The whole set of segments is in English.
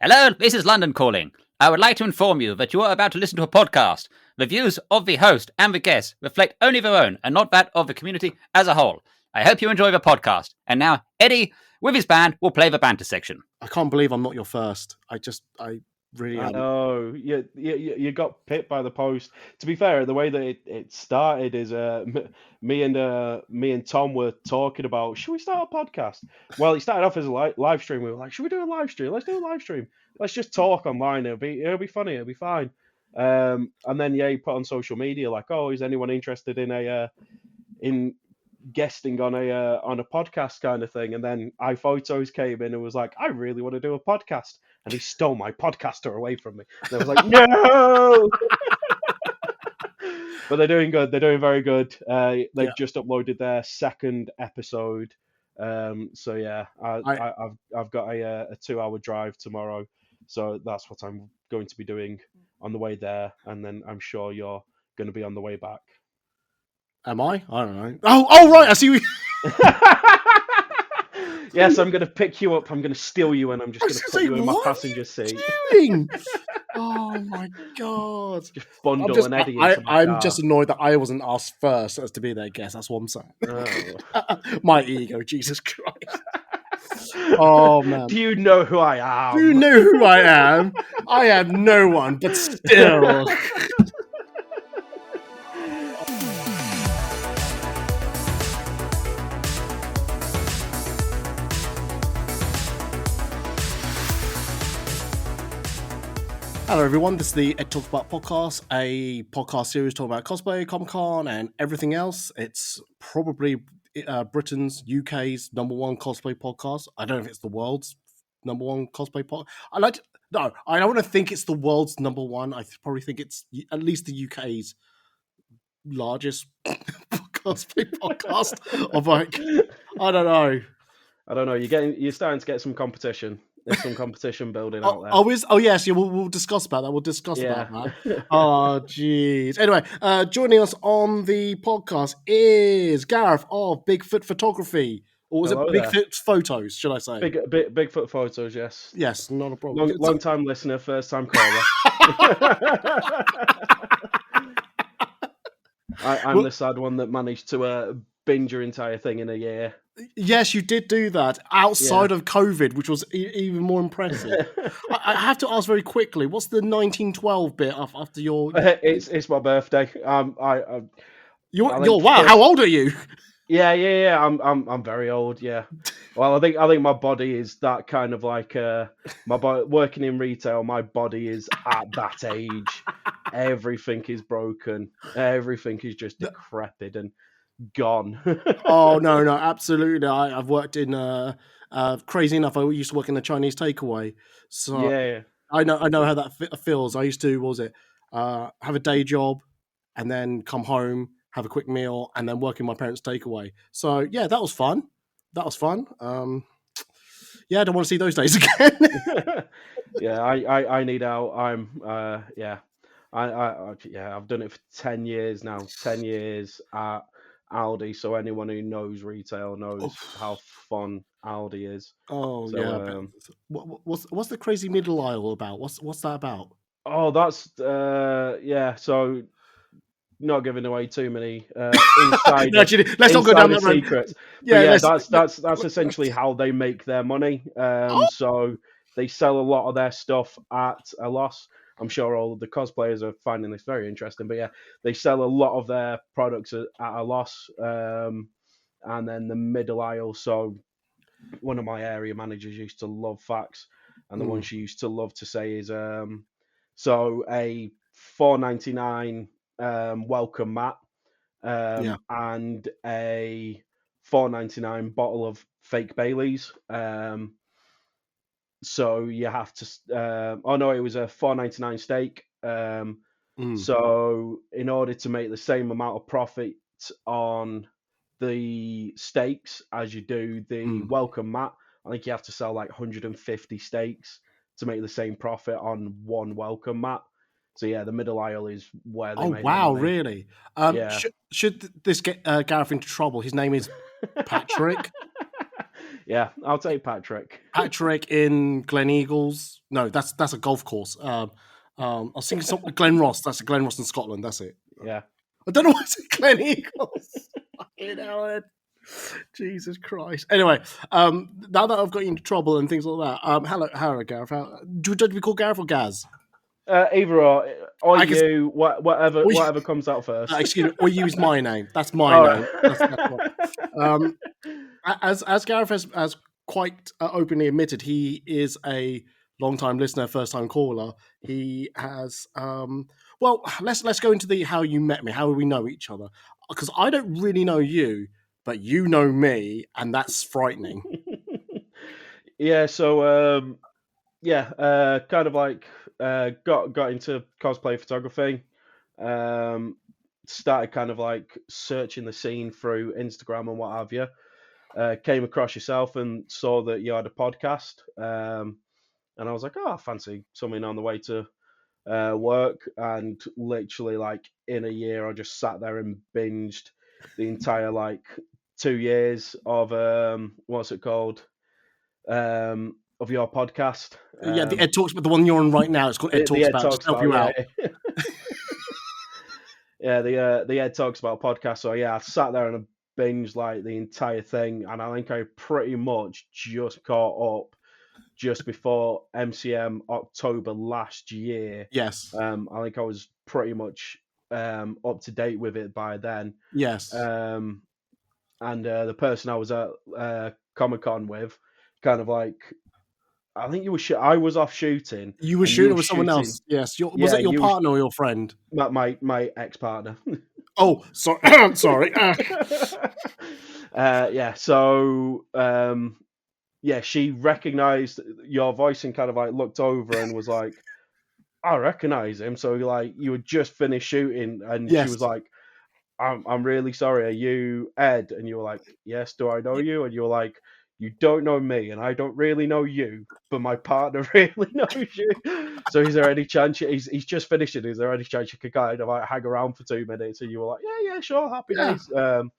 Hello, this is London calling. I would like to inform you that you are about to listen to a podcast. The views of the host and the guests reflect only their own and not that of the community as a whole. I hope you enjoy the podcast. And now, Eddie, with his band, will play the banter section. I can't believe I'm not your first. I really am. I know. You got pipped by the post. To be fair, the way that it started is me and Tom were talking about, should we start a podcast? Well, it started off as a live stream. We were like, should we do a live stream? Let's do a live stream. Let's just talk online. It'll be funny. It'll be fine. And then he put on social media like, oh, is anyone interested in guesting on a podcast kind of thing? And then iPhotos came in and was like, I really want to do a podcast. And he stole my podcaster away from me. And I was like, no! But they're doing good. They're doing very good. They've just uploaded their second episode. So yeah, I've got a 2-hour drive tomorrow. So that's what I'm going to be doing on the way there. And then I'm sure you're going to be on the way back. Am I? I don't know. Oh right. I see. Yes, I'm going to pick you up. I'm going to steal you, and I'm just going to put you in my passenger seat. Doing? Oh my god! Just bundle an Eddie into my I'm car. just annoyed that I wasn't asked first as to be their guest. That's what I'm saying. Oh. My ego, Jesus Christ! Oh man! Do you know who I am? Do you know who I am? I am no one, but still. Hello everyone, this is the Ed Talks About podcast, a podcast series talking about cosplay, Comic Con, and everything else. It's probably Britain's, UK's #1 cosplay podcast. I don't know if it's the world's #1 cosplay podcast. I don't want to think it's the world's #1. I probably think it's at least the UK's largest cosplay podcast. Of like, I don't know. You're starting to get some competition. There's some competition building out there. Oh yes, yeah. We'll discuss about that. We'll discuss about that. Oh jeez. Anyway, joining us on the podcast is Gareth of Bigfoot Photography, or was Hello it Bigfoot Photos? Should I say? Bigfoot Photos, yes. Yes, not a problem. Long time listener, first time caller. I'm the sad one that managed to binge your entire thing in a year. Yes, you did do that outside of COVID, which was even more impressive. I have to ask very quickly, what's the 1912 bit after your? It's my birthday. Wow! How old are you? Yeah. I'm very old. Yeah. Well, I think my body is that kind of like my body working in retail. My body is at that age. Everything is broken. Everything is just decrepit and gone. Oh no, absolutely. I've worked in crazy enough, I used to work in a Chinese takeaway, so yeah. I know how that feels. I used to have a day job and then come home, have a quick meal, and then work in my parents' takeaway. So yeah, that was fun. Yeah, I don't want to see those days again. Yeah, I need out. I've done it for 10 years now. 10 years at Aldi, so anyone who knows retail knows how fun Aldi is. Oh so, yeah. What's the crazy middle aisle about? What's that about? Oh, that's So not giving away too many inside. No, actually, let's not go down that road. Secrets. Yeah, that's essentially how they make their money. So they sell a lot of their stuff at a loss. I'm sure all of the cosplayers are finding this very interesting, but yeah, they sell a lot of their products at a loss. And then the middle aisle. So one of my area managers used to love facts, and the one she used to love to say is, so a $4.99 welcome mat, and a $4.99 bottle of fake Baileys. So you have to. It was a $4.99 steak. So in order to make the same amount of profit on the steaks as you do the welcome mat, I think you have to sell like 150 steaks to make the same profit on one welcome mat. So yeah, the middle aisle is where they make wow, their money. Really? Should this get Gareth into trouble? His name is Patrick. Yeah, I'll take Patrick. Patrick in Glen Eagles. No, that's a golf course. I was thinking something Glen Ross. That's Glen Ross in Scotland. That's it. Yeah. I don't know why it's Glen Eagles. Fucking hell, Jesus Christ. Anyway, now that I've got you into trouble and things like that, hello, Gareth. Do we call Gareth or Gaz? Either or I guess- you, whatever comes out first. Excuse me, or use my name. That's my name. That's as Gareth has quite openly admitted, he is a long-time listener, first-time caller. He has. Well, let's go into the how you met me, how we know each other, because I don't really know you, but you know me, and that's frightening. Yeah. So kind of like got into cosplay photography. Started kind of like searching the scene through Instagram and what have you. Came across yourself and saw that you had a podcast. And I was like, oh, I fancy something on the way to work. And literally, like in a year, I just sat there and binged the entire like 2 years of what's it called? Of your podcast. Yeah, the Ed Talks, but the one you're on right now, it's called Ed Talks About. Just help you out. Yeah, the Ed Talks About podcast. So yeah, I sat there and I binged like the entire thing, and I think I pretty much just caught up just before MCM October last year. Yes. I think I was pretty much up to date with it by then. Yes. And the person I was at Comic Con with, kind of like, I think you were. I was off shooting. You were shooting with someone else. Yes. Was it your partner or your friend? My ex-partner. Oh, sorry. Sorry. Yeah. So, yeah, she recognized your voice and kind of like looked over and was like, I recognize him. So like you had just finished shooting and Yes. she was like, I'm really sorry. Are you Ed? And you were like, yes. Do I know you? And you were like, you don't know me and I don't really know you, but my partner really knows you. So is there any chance he's just finished it? Is there any chance you could kind of like hang around for 2 minutes? And you were like, yeah, sure, happy days. And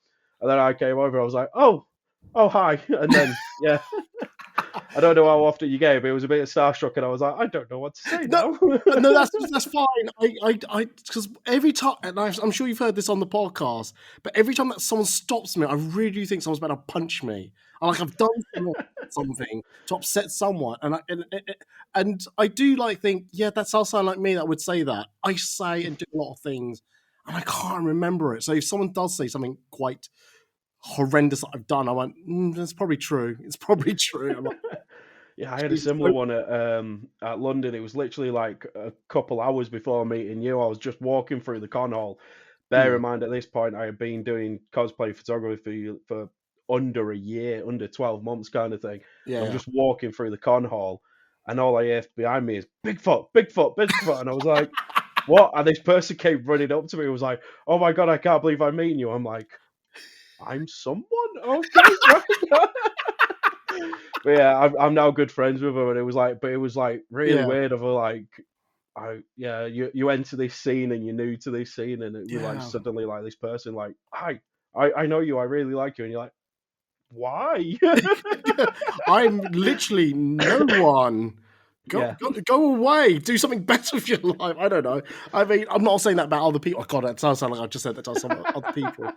then I came over. I was like, oh, hi. And then yeah. I don't know how often you gave, but it was a bit starstruck, and I was like, I don't know what to say now. No, that's fine. I because every time, and I'm sure you've heard this on the podcast, but every time that someone stops me, I really do think someone's about to punch me. I've done something to upset someone, and I do like think, yeah, that sounds like me that would say that. I say and do a lot of things, and I can't remember it. So if someone does say something quite horrendous that I've done, I went, that's probably true. It's probably true. I'm like, yeah, I had a similar one at London. It was literally like a couple hours before meeting you. I was just walking through the con hall. Bear in mind, at this point, I had been doing cosplay photography for under a year, under 12 months kind of thing. Yeah, I was just walking through the con hall, and all I hear behind me is, Bigfoot, Bigfoot, Bigfoot. And I was like, what? And this person came running up to me and was like, oh my God, I can't believe I'm meeting you. I'm like, I'm someone? Okay, right. But yeah, I'm now good friends with her, and it was like really weird of her, like, you enter this scene and you're new to this scene, and it was like suddenly like this person like, hi, I know you, I really like you, and you're like, why? I'm literally no one. Go away. Do something better with your life. I don't know. I mean, I'm not saying that about other people. Oh God, that sounds like I just said that to some other people.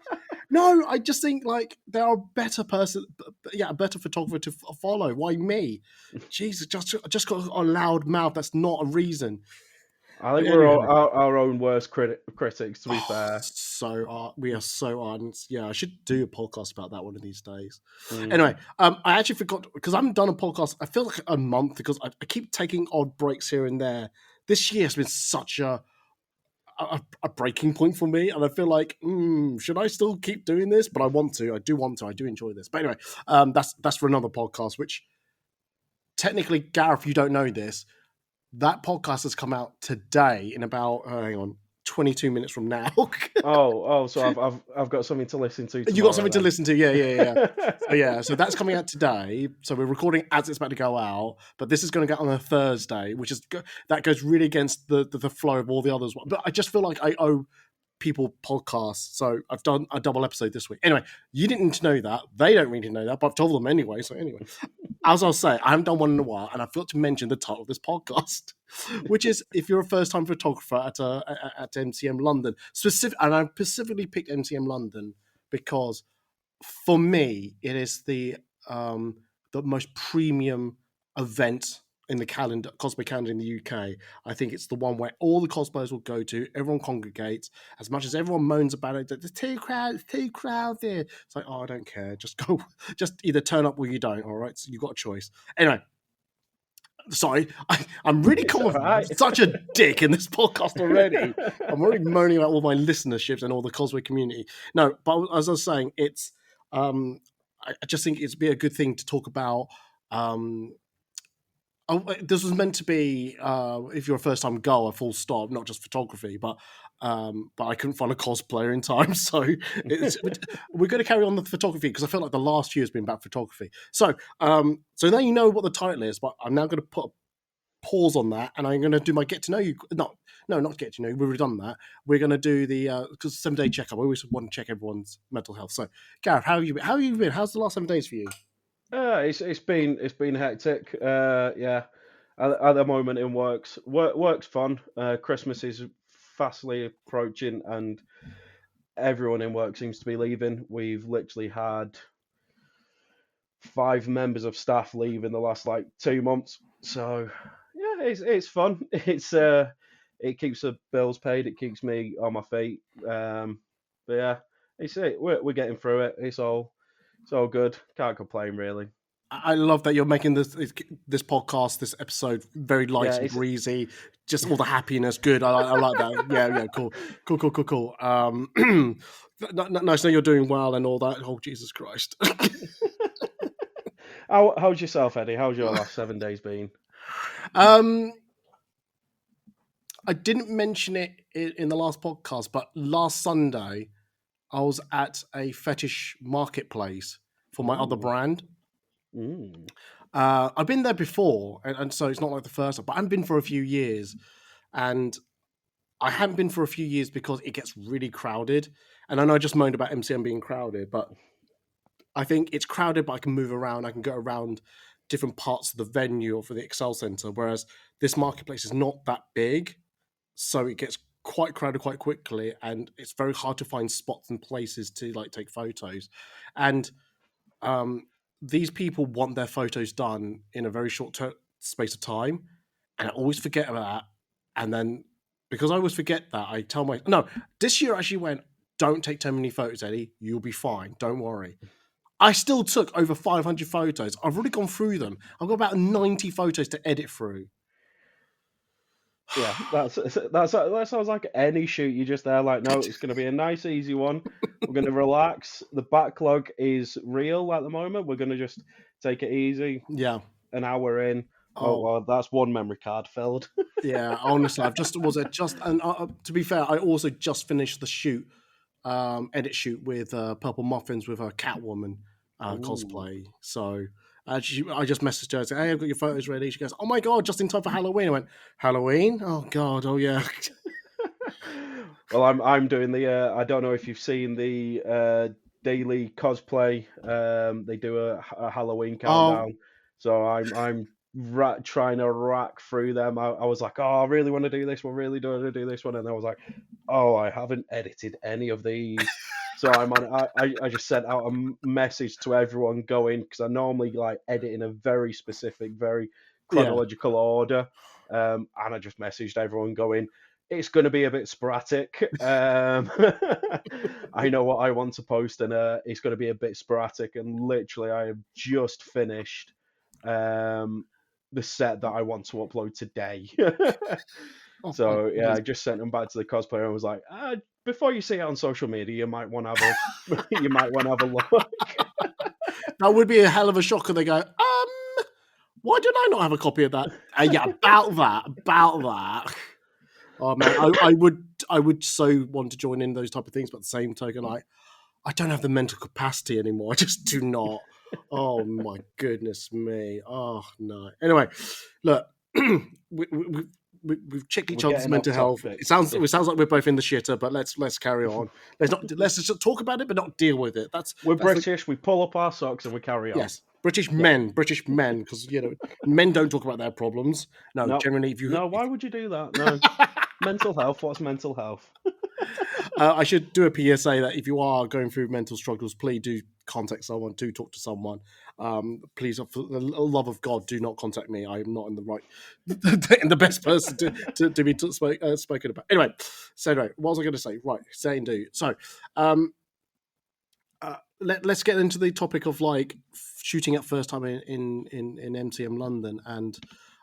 No, I just think like there are better a better photographer to follow. Why me? Jesus, just got a loud mouth. That's not a reason. I think we're all our own worst critics, to be fair. We are so ardent. Yeah, I should do a podcast about that one of these days. Anyway, I actually forgot, because I haven't done a podcast, I feel like a month, because I keep taking odd breaks here and there. This year has been such a breaking point for me, and I feel like, should I still keep doing this? But I want to. I do enjoy this. But anyway, that's for another podcast, which technically, Gareth, you don't know this. That podcast has come out today in about 22 minutes from now. So I've got something to listen to tomorrow. You got something to listen to, yeah. So that's coming out today. So we're recording as it's about to go out, but this is going to go on a Thursday, that goes really against the flow of all the others. But I just feel like I owe people podcast. So I've done a double episode this week. Anyway, you didn't need to know that. They don't really know that, but I've told them anyway. So anyway, as I was saying, I haven't done one in a while, and I forgot to mention the title of this podcast, which is if you're a first-time photographer at MCM London. And I specifically picked MCM London because for me, it is the most premium event in the cosplay calendar in the UK. I think it's the one where all the cosplayers will go to. Everyone congregates. As much as everyone moans about it, that there's too crowded. It's like, oh, I don't care. Just go. Just either turn up or you don't. All right, so you got a choice. Anyway. Sorry, I'm really such a dick in this podcast already. I'm already moaning about all my listenerships and all the cosplay community. No, but as I was saying, it's I just think it'd be a good thing to talk about. This was meant to be if you're a first time goer, full stop, not just photography, but I couldn't find a cosplayer in time, so we're going to carry on the photography because I feel like the last year has been about photography. So now you know what the title is, but I'm now going to put a pause on that, and I'm going to do my get to know you. No, not get to know you. We've done that. We're going to do the because 7 day checkup. I always want to check everyone's mental health. So, Gareth, how have you been? How's the last 7 days for you? It's been hectic. Yeah, at the moment in work's fun. Christmas is fastly approaching, and everyone in work seems to be leaving. We've literally had 5 members of staff leave in the last 2 months. So yeah, it's fun. It keeps the bills paid. It keeps me on my feet. But yeah, we're getting through it. It's all good. Can't complain really. I love that you're making this podcast, this episode, very light and breezy. Just all the happiness, good. I like that. Yeah, cool. Nice to know you're doing well and all that. Oh, Jesus Christ. How's yourself, Eddie? How's your last 7 days been? I didn't mention it in the last podcast, but last Sunday I was at a fetish marketplace for my other brand. I've been there before, and so it's not like the first time, but I haven't been for a few years. And I haven't been for a few years because it gets really crowded. And I know I just moaned about MCM being crowded, but I think it's crowded, but I can move around. I can go around different parts of the venue or for the Excel Center, whereas this marketplace is not that big. So it gets quite crowded quite quickly, and it's very hard to find spots and places to take photos. And these people want their photos done in a very short space of time, and I always forget about that. And then because I always forget that, I tell this year I actually went, don't take too many photos, Eddie. You'll be fine. Don't worry. I still took over 500 photos. I've already gone through them. I've got about 90 photos to edit through. Yeah, that sounds like any shoot. You're just there no, it's going to be a nice, easy one. We're going to relax. The backlog is real at the moment. We're going to just take it easy. Yeah. An hour in. Oh well, that's one memory card filled. Yeah, honestly, and to be fair, I also just finished the shoot, edit shoot with Purple Muffins with a Catwoman cosplay. So I just messaged her and said, "Hey, I've got your photos ready." She goes, "Oh my god, just in time for Halloween." I went, "Halloween? Oh god, oh yeah." Well, I'm doing the. I don't know if you've seen the daily cosplay. They do a Halloween countdown. So I'm trying to rack through them. I was like, oh, I really want to do this one. Really do want to do this one. And I was like, oh, I haven't edited any of these. So I just sent out a message to everyone going, because I normally edit in a very specific, very chronological order. And I just messaged everyone going, it's going to be a bit sporadic. I know what I want to post, and it's going to be a bit sporadic. And literally, I have just finished the set that I want to upload today. So yeah, I just sent them back to the cosplayer and was like, before you see it on social media, you might want to have a look. That would be a hell of a shocker. They go, why did I not have a copy of that? Yeah, about that. Oh man, I would so want to join in those type of things, but at the same token, I don't have the mental capacity anymore. I just do not. Oh my goodness me. Oh no. Anyway, look, we've checked each We're other's getting mental off health. topic. It sounds like we're both in the shitter, but let's carry on. Let's just talk about it, but not deal with it. We're That's British. We pull up our socks and we carry on. yes, British men, because men don't talk about their problems. No, No, generally, if you no. Why would you do that? No. Mental health. What's mental health? I should do a PSA that if you are going through mental struggles, please do contact someone, do talk to someone. Please, for the love of God, do not contact me. I am not in the right, in the best person to be spoken about. Anyway, what was I going to say? Right, say and do. So, let's get into the topic of like shooting at first time in MCM London, and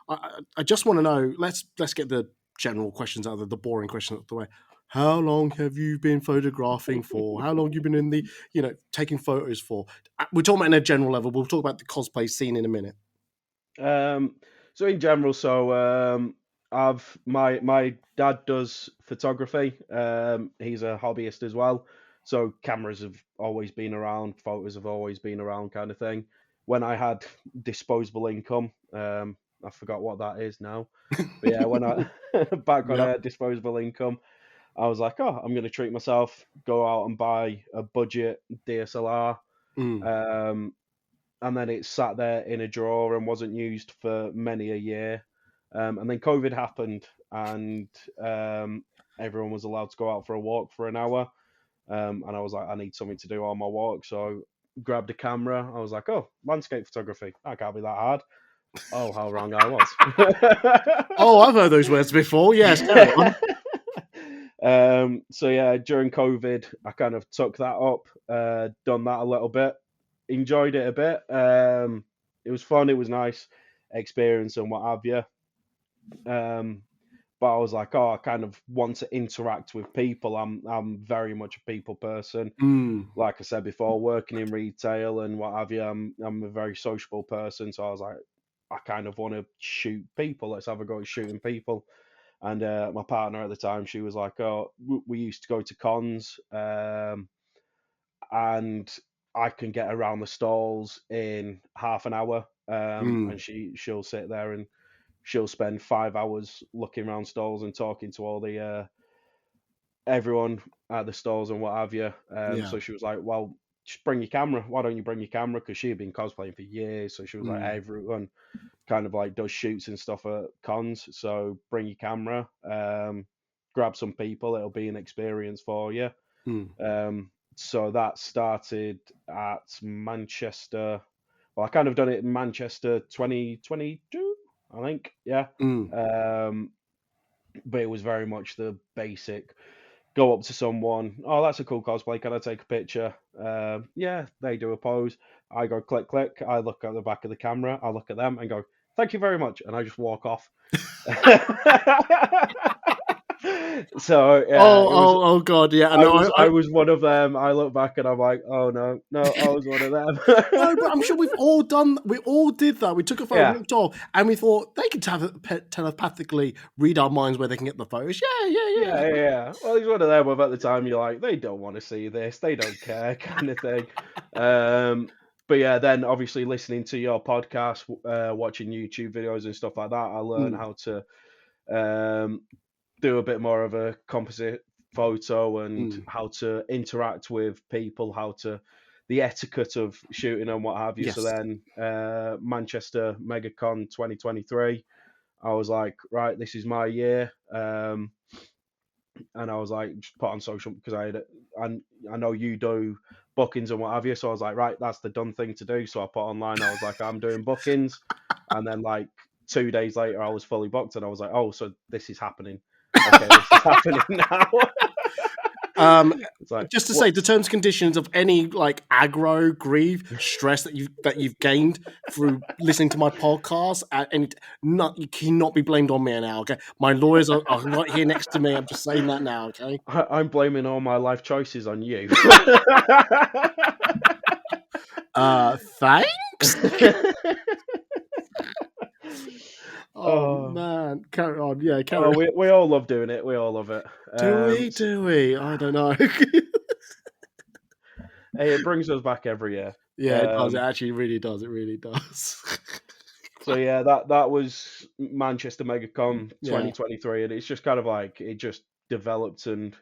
I just want to know. Let's get the general questions out of the boring questions out of the way. How long have you been photographing for? How long have you been in the taking photos for? We're talking about in a general level. We'll talk about the cosplay scene in a minute. So in general, I've my dad does photography. He's a hobbyist as well. So cameras have always been around, photos have always been around, kind of thing. When I had disposable income, I forgot what that is now, but yeah, when I back when I Yep. had disposable income, I was like, oh, I'm going to treat myself, go out and buy a budget DSLR. Um, and then it sat there in a drawer and wasn't used for many a year. And then COVID happened, and everyone was allowed to go out for a walk for an hour. And I was like, I need something to do on my walk. So grabbed a camera. I was like, oh, landscape photography. That can't be that hard. Oh, how wrong I was. Oh, I've heard those words before. Yes, carry on. So yeah, during COVID, I kind of took that up, done that a little bit, enjoyed it a bit. It was fun. It was nice experience and what have you. But I was like, oh, I kind of want to interact with people. I'm very much a people person. Like I said before, working in retail and what have you, I'm a very sociable person. So I was like, I kind of want to shoot people. Let's have a go at shooting people. And my partner at the time, she was like, oh, we used to go to cons, and I can get around the stalls in half an hour. And she'll sit there and she'll spend 5 hours looking around stalls and talking to all the everyone at the stalls and what have you. So she was like, well, just bring your camera. Why don't you bring your camera? Because she had been cosplaying for years. So she was like, everyone kind of like does shoots and stuff at cons. So bring your camera, grab some people. It'll be an experience for you. So that started at Manchester. Well, I kind of done it in Manchester 2022, I think. Yeah. But it was very much the basic. Go up to someone. Oh, that's a cool cosplay. Can I take a picture? Yeah, they do a pose. I go click, click. I look at the back of the camera. I look at them and go, thank you very much. And I just walk off. So yeah, oh God, yeah. I was one of them. I look back and I'm like, oh no, I was one of them. No, but I'm sure we all did that. We took a photo, looked off, and we thought they could telepathically read our minds where they can get the photos. Yeah. Well, he's one of them. But at the time, you're like, they don't want to see this. They don't care, kind of thing. But yeah, then obviously listening to your podcast, watching YouTube videos and stuff like that, I learned how to do a bit more of a composite photo and how to interact with people, the etiquette of shooting and what have you. Yes. So then Manchester MegaCon 2023, I was like, right, this is my year. And I was like, just put on social because I know you do bookings and what have you. So I was like, right, that's the done thing to do. So I put online, I was like, I'm doing bookings. And then like 2 days later, I was fully booked and I was like, oh, so this is happening. Okay, this is happening now. Like, just to say, the terms and conditions of any like aggro, grief, stress that you've gained through listening to my podcast, you cannot be blamed on me now. Okay, my lawyers are right here next to me. I'm just saying that now. Okay, I'm blaming all my life choices on you. Thanks. Oh man, carry on. Yeah, carry on. We all love doing it. We all love it. Do we? I don't know. Hey, it brings us back every year. Yeah, it does. It actually really does. It really does. So yeah, that was Manchester MegaCon Yeah. 2023, and it's just kind of like it just developed and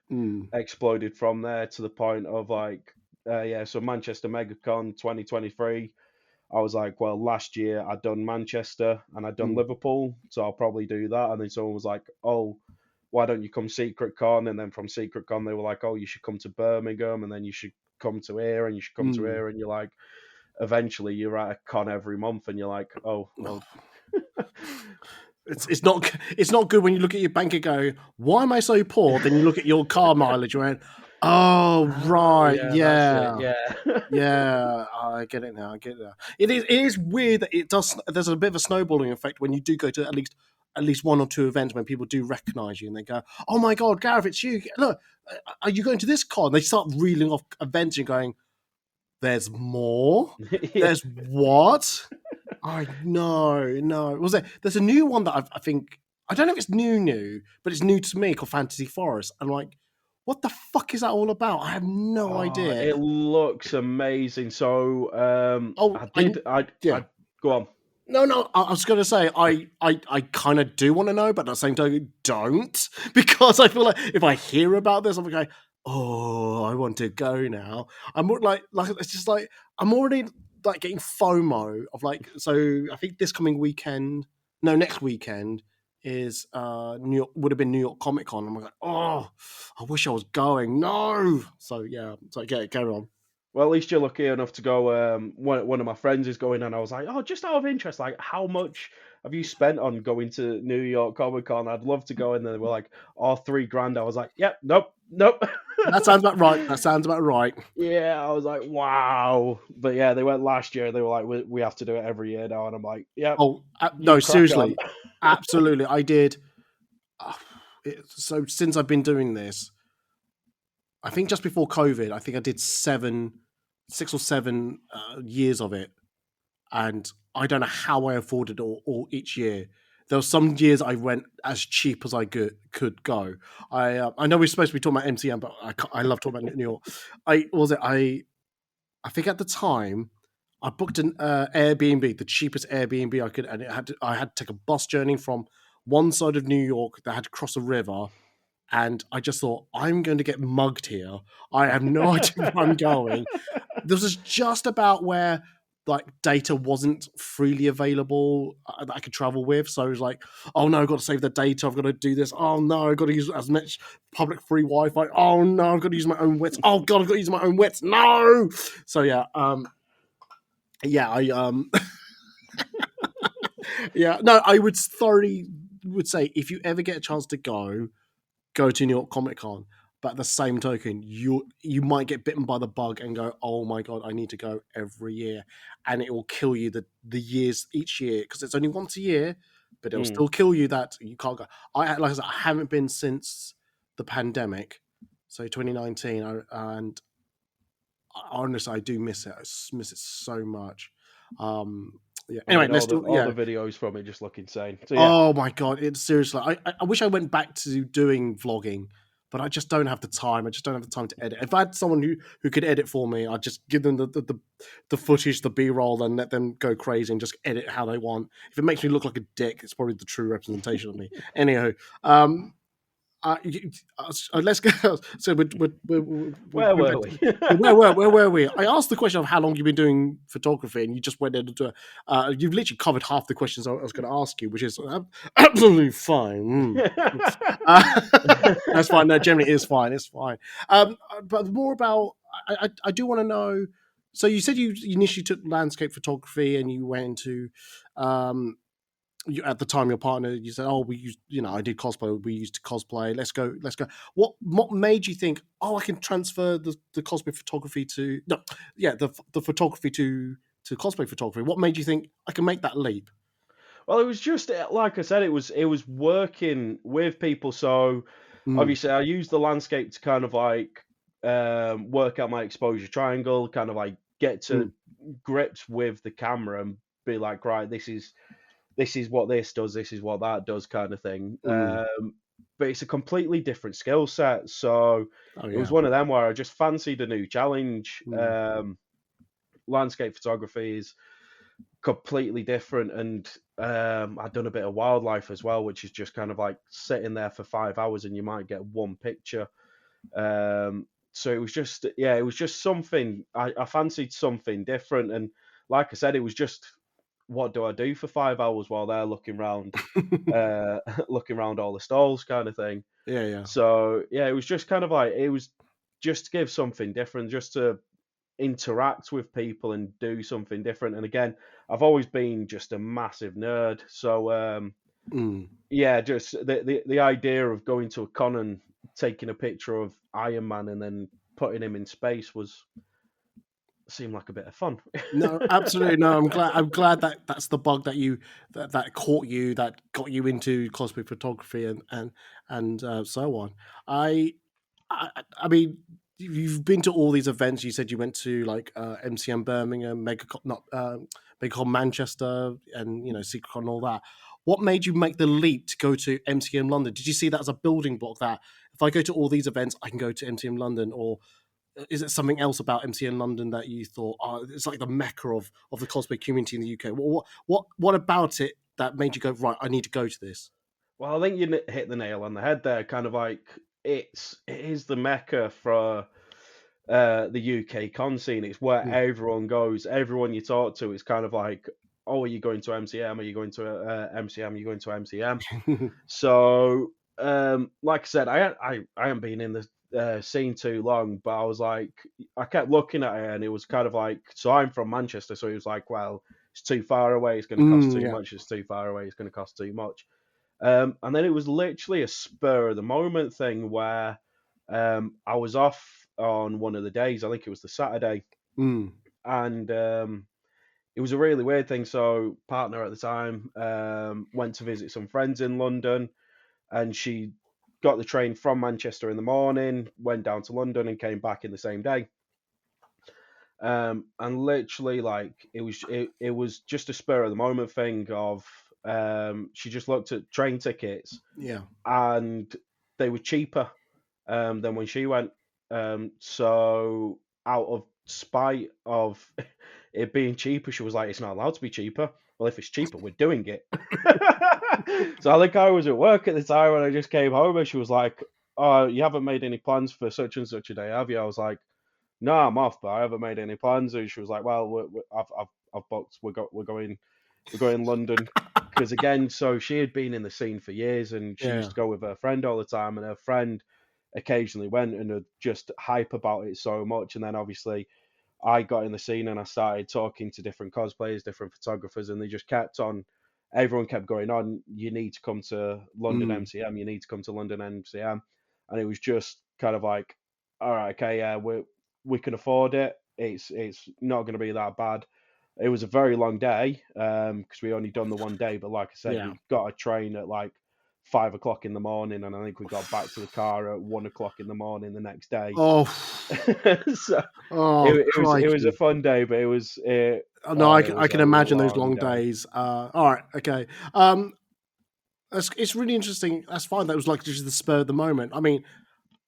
exploded from there to the point of like, yeah. So Manchester MegaCon 2023, I was like, well, last year I'd done Manchester and I'd done Liverpool, so I'll probably do that. And then someone was like, oh, why don't you come Secret Con? And then from Secret Con, they were like, oh, you should come to Birmingham, and then you should come to here, and you should come to here, and you're like, eventually you're at a con every month, and you're like, oh, well. It's not good when you look at your bank and go, why am I so poor? Then you look at your car mileage and went, oh right, That's yeah. it, Yeah, I get it now. It is weird that it does. There's a bit of a snowballing effect when you do go to at least one or two events when people do recognise you and they go, "Oh my God, Gareth, it's you! Look, are you going to this con?" They start reeling off events and going, "There's more. There's what? I no. Was there? There's a new one that I think I don't know if it's new, but it's new to me called Fantasy Forest. And like, what the fuck is that all about? I have no idea. It looks amazing. So I go on. No. I was going to say I kind of do want to know, but at the same time, don't, because I feel like if I hear about this, I'm going, oh, I want to go now. I'm more like it's just like I'm already like getting FOMO of like. So I think this coming weekend, no, next weekend is New York, would have been New York Comic Con. I'm like, oh, I wish I was going. No, so yeah, so get on. Well, at least you're lucky enough to go. One of my friends is going, and I was like, oh, just out of interest, like, how much have you spent on going to New York Comic Con? I'd love to go. And then they were like, oh, $3,000. I was like, yep, nope. That sounds about right. Yeah, I was like, wow. But yeah, they went last year. They were like, we have to do it every year now. And I'm like, yeah. Oh, no, seriously. Absolutely. I did. So since I've been doing this, I think just before COVID, I think I did 6 or 7 years of it. And I don't know how I afforded all each year. There were some years I went as cheap as I could go. I know we're supposed to be talking about MCM, but I love talking about New York. I think at the time I booked an Airbnb, the cheapest Airbnb I could, and I had to take a bus journey from one side of New York that had to cross a river, and I just thought, I'm going to get mugged here. I have no idea where I'm going. This was just about where like data wasn't freely available that I could travel with. So it was like, oh no, I've got to save the data. I've got to do this. Oh no, I've got to use as much public free Wi-Fi. Oh no, I've got to use my own wits. Oh God, I've got to use my own wits. No. So yeah, yeah, no, I would thoroughly would say if you ever get a chance to go to New York Comic Con. But at the same token, you might get bitten by the bug and go, oh my God, I need to go every year. And it will kill you the years each year, because it's only once a year, but it'll still kill you that you can't go. Like I said, I haven't been since the pandemic, so 2019, and honestly, I do miss it. I miss it so much. Yeah. Anyway, all the videos from it just look insane. So, yeah. Oh my God, it's seriously. I wish I went back to doing vlogging, but I just don't have the time. I just don't have the time to edit. If I had someone who could edit for me, I'd just give them the footage, the B-roll, and let them go crazy and just edit how they want. If it makes me look like a dick, it's probably the true representation of me. Anyhow, let's go. So where were we? Where were we? I asked the question of how long you've been doing photography, and you just went into you've literally covered half the questions I was going to ask you, which is absolutely fine. That's fine. No, generally it's fine. It's fine. But more about I do want to know. So you said you initially took landscape photography, and you went into at the time your partner, you said, oh, we used, I did cosplay, we used to cosplay, let's go. What made you think, oh, I can transfer the cosplay photography the photography to cosplay photography? What made you think I can make that leap? Well, it was just like I said, it was working with people. So obviously I used the landscape to kind of like work out my exposure triangle, kind of like get to grips with the camera and be like, right, this is what this does, this is what that does, kind of thing. But it's a completely different skill set. So it was one of them where I just fancied a new challenge. Landscape photography is completely different. And I'd done a bit of wildlife as well, which is just kind of like sitting there for 5 hours and you might get one picture. So it was just, yeah, it was just something. I fancied something different, and like I said, it was just, what do I do for 5 hours while they're looking around, looking around all the stalls, kind of thing. Yeah. So yeah, it was just kind of like, it was just to give something different, just to interact with people and do something different. And again, I've always been just a massive nerd, so yeah, just the idea of going to a con and taking a picture of Iron Man and then putting him in space seemed like a bit of fun. No, absolutely no. I'm glad that that's the bug that that caught you, that got you into cosplay photography and so on. I mean, you've been to all these events. You said you went to like MCM Birmingham, MegaCon Manchester, and SecretCon and all that. What made you make the leap to go to MCM London? Did you see that as a building block, that if I go to all these events, I can go to MCM London? Or is it something else about MCM London that you thought, oh, it's like the mecca of the cosplay community in the UK? What about it that made you go, right, I need to go to this? Well, I think you hit the nail on the head there. Kind of like, it is the mecca for the UK con scene. It's where Mm. everyone goes. Everyone you talk to is kind of like, oh, are you going to MCM? Are you going to MCM? Are you going to MCM? So, like I said, I haven't been in the scene too long, but I was like, I kept looking at it, and it was kind of like, so I'm from Manchester, so it was like, well, it's too far away, it's going to cost too Yeah. much. It's too far away, it's going to cost too much. And then it was literally a spur of the moment thing where I was off on one of the days. I think it was the Saturday, Mm. and it was a really weird thing. So, partner at the time went to visit some friends in London, and she got the train from Manchester in the morning, went down to London, and came back in the same day. And literally, like, it was just a spur of the moment thing of, she just looked at train tickets, Yeah. and they were cheaper than when she went. So out of spite of it being cheaper, she was like, "It's not allowed to be cheaper." Well, if it's cheaper, we're doing it. So I think I was at work at the time, and I just came home, and she was like, "Oh, you haven't made any plans for such and such a day, have you?" I was like, "No, I'm off, but I haven't made any plans." And she was like, "Well, I've booked. We're going London." Because again, so she had been in the scene for years, and she Yeah. used to go with her friend all the time, and her friend occasionally went and would just hype about it so much. And then obviously I got in the scene and I started talking to different cosplayers, different photographers, and they just kept on. Everyone kept going on. You need to come to London Mm. MCM. You need to come to London MCM, and it was just kind of like, all right, okay, yeah, we can afford it. It's not going to be that bad. It was a very long day because we only done the one day, but like I said, Yeah. we got a train at like 5 o'clock in the morning, and I think we got back to the car at 1 o'clock in the morning the next day. Oh. So Oh, it was a crikey. fun day, but No, it I was can a imagine those long long day. days. All right, okay. It's really interesting. That's fine. That was like just the spur of the moment. I mean,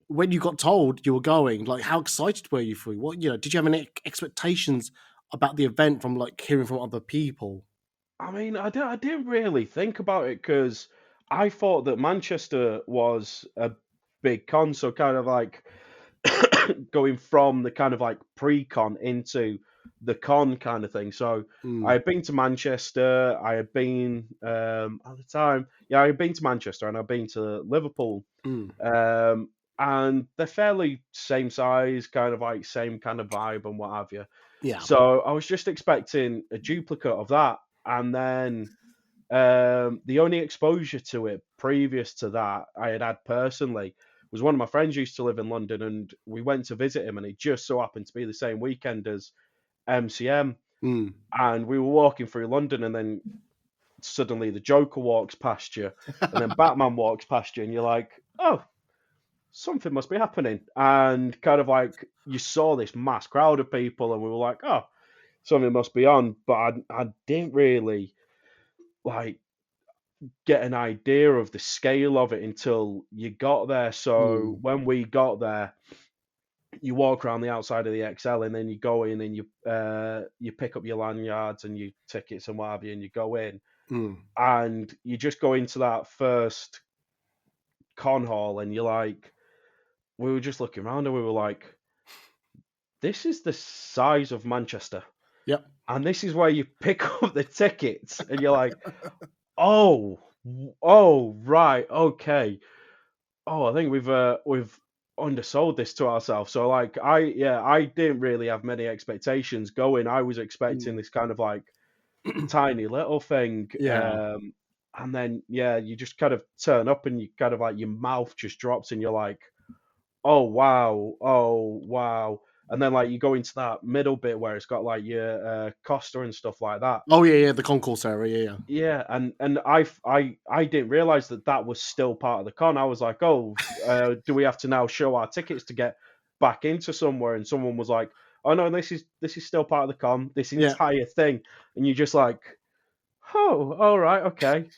when you got told you were going, like, how excited were you for it? What, did you have any expectations about the event from like hearing from other people? I mean, I didn't really think about it because I thought that Manchester was a big con, so kind of like going from the kind of like pre-con into the con kind of thing. So I Mm. had been to Manchester. I had been at the time, yeah, I had been to Manchester and I'd been to Liverpool, Mm. um, and they're fairly same size, kind of like same kind of vibe and what have you. Yeah. So I was just expecting a duplicate of that, and then the only exposure to it previous to that I had personally was one of my friends used to live in London, and we went to visit him, and it just so happened to be the same weekend as MCM, Mm. and we were walking through London, and then suddenly the Joker walks past you, and then Batman walks past you, and you're like, oh, something must be happening, and kind of like you saw this mass crowd of people, and we were like, oh, something must be on, but I didn't really like get an idea of the scale of it until you got there. So Mm. when we got there, you walk around the outside of the XL, and then you go in and you pick up your lanyards and your tickets and what have you, and you go in, and you just go into that first con hall, and you're like, we were just looking around and we were like, this is the size of Manchester. Yep. And this is where you pick up the tickets, and you're like, oh, right, okay. Oh, I think we've undersold this to ourselves. So like, I didn't really have many expectations going. I was expecting this kind of like tiny little thing. Yeah. And then you just kind of turn up, and you kind of like your mouth just drops, and you're like, oh wow. And then like you go into that middle bit where it's got like your Costa and stuff like that. Oh yeah, the concourse area, Yeah, and I didn't realize that was still part of the con. I was like, oh, do we have to now show our tickets to get back into somewhere? And someone was like, oh no, this is still part of the con, this entire thing. And you're just like, oh, all right, okay.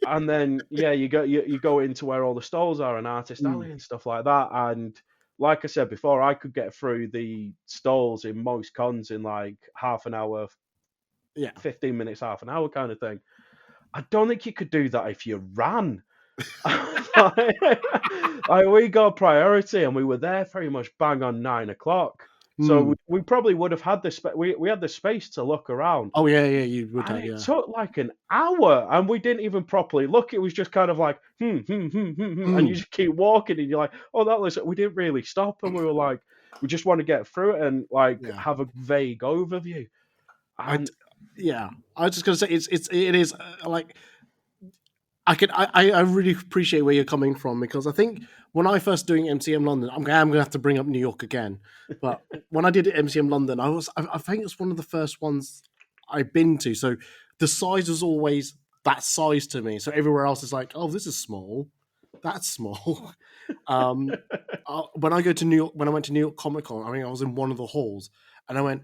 And then you go into where all the stalls are and Artist Alley and stuff like that. And like I said before, I could get through the stalls in most cons in like half an hour, 15 minutes, half an hour kind of thing. I don't think you could do that if you ran. Like, we got priority, and we were there very much bang on 9 o'clock. So we probably would have had we had the space to look around. Oh yeah, you would have. It took like an hour, and we didn't even properly look. It was just kind of like and you just keep walking, and you're like, oh, that looks. We didn't really stop, and we were like, we just want to get through it and like have a vague overview. And I was just gonna say it is like I really appreciate where you're coming from, because I think when I first doing MCM London, I'm gonna have to bring up New York again, but when I did MCM London, I think it's one of the first ones I've been to, so the size was always that size to me. So everywhere else is like, oh, this is small, that's small. When I go to New York, when I went to New York Comic Con, I mean, I was in one of the halls, and I went,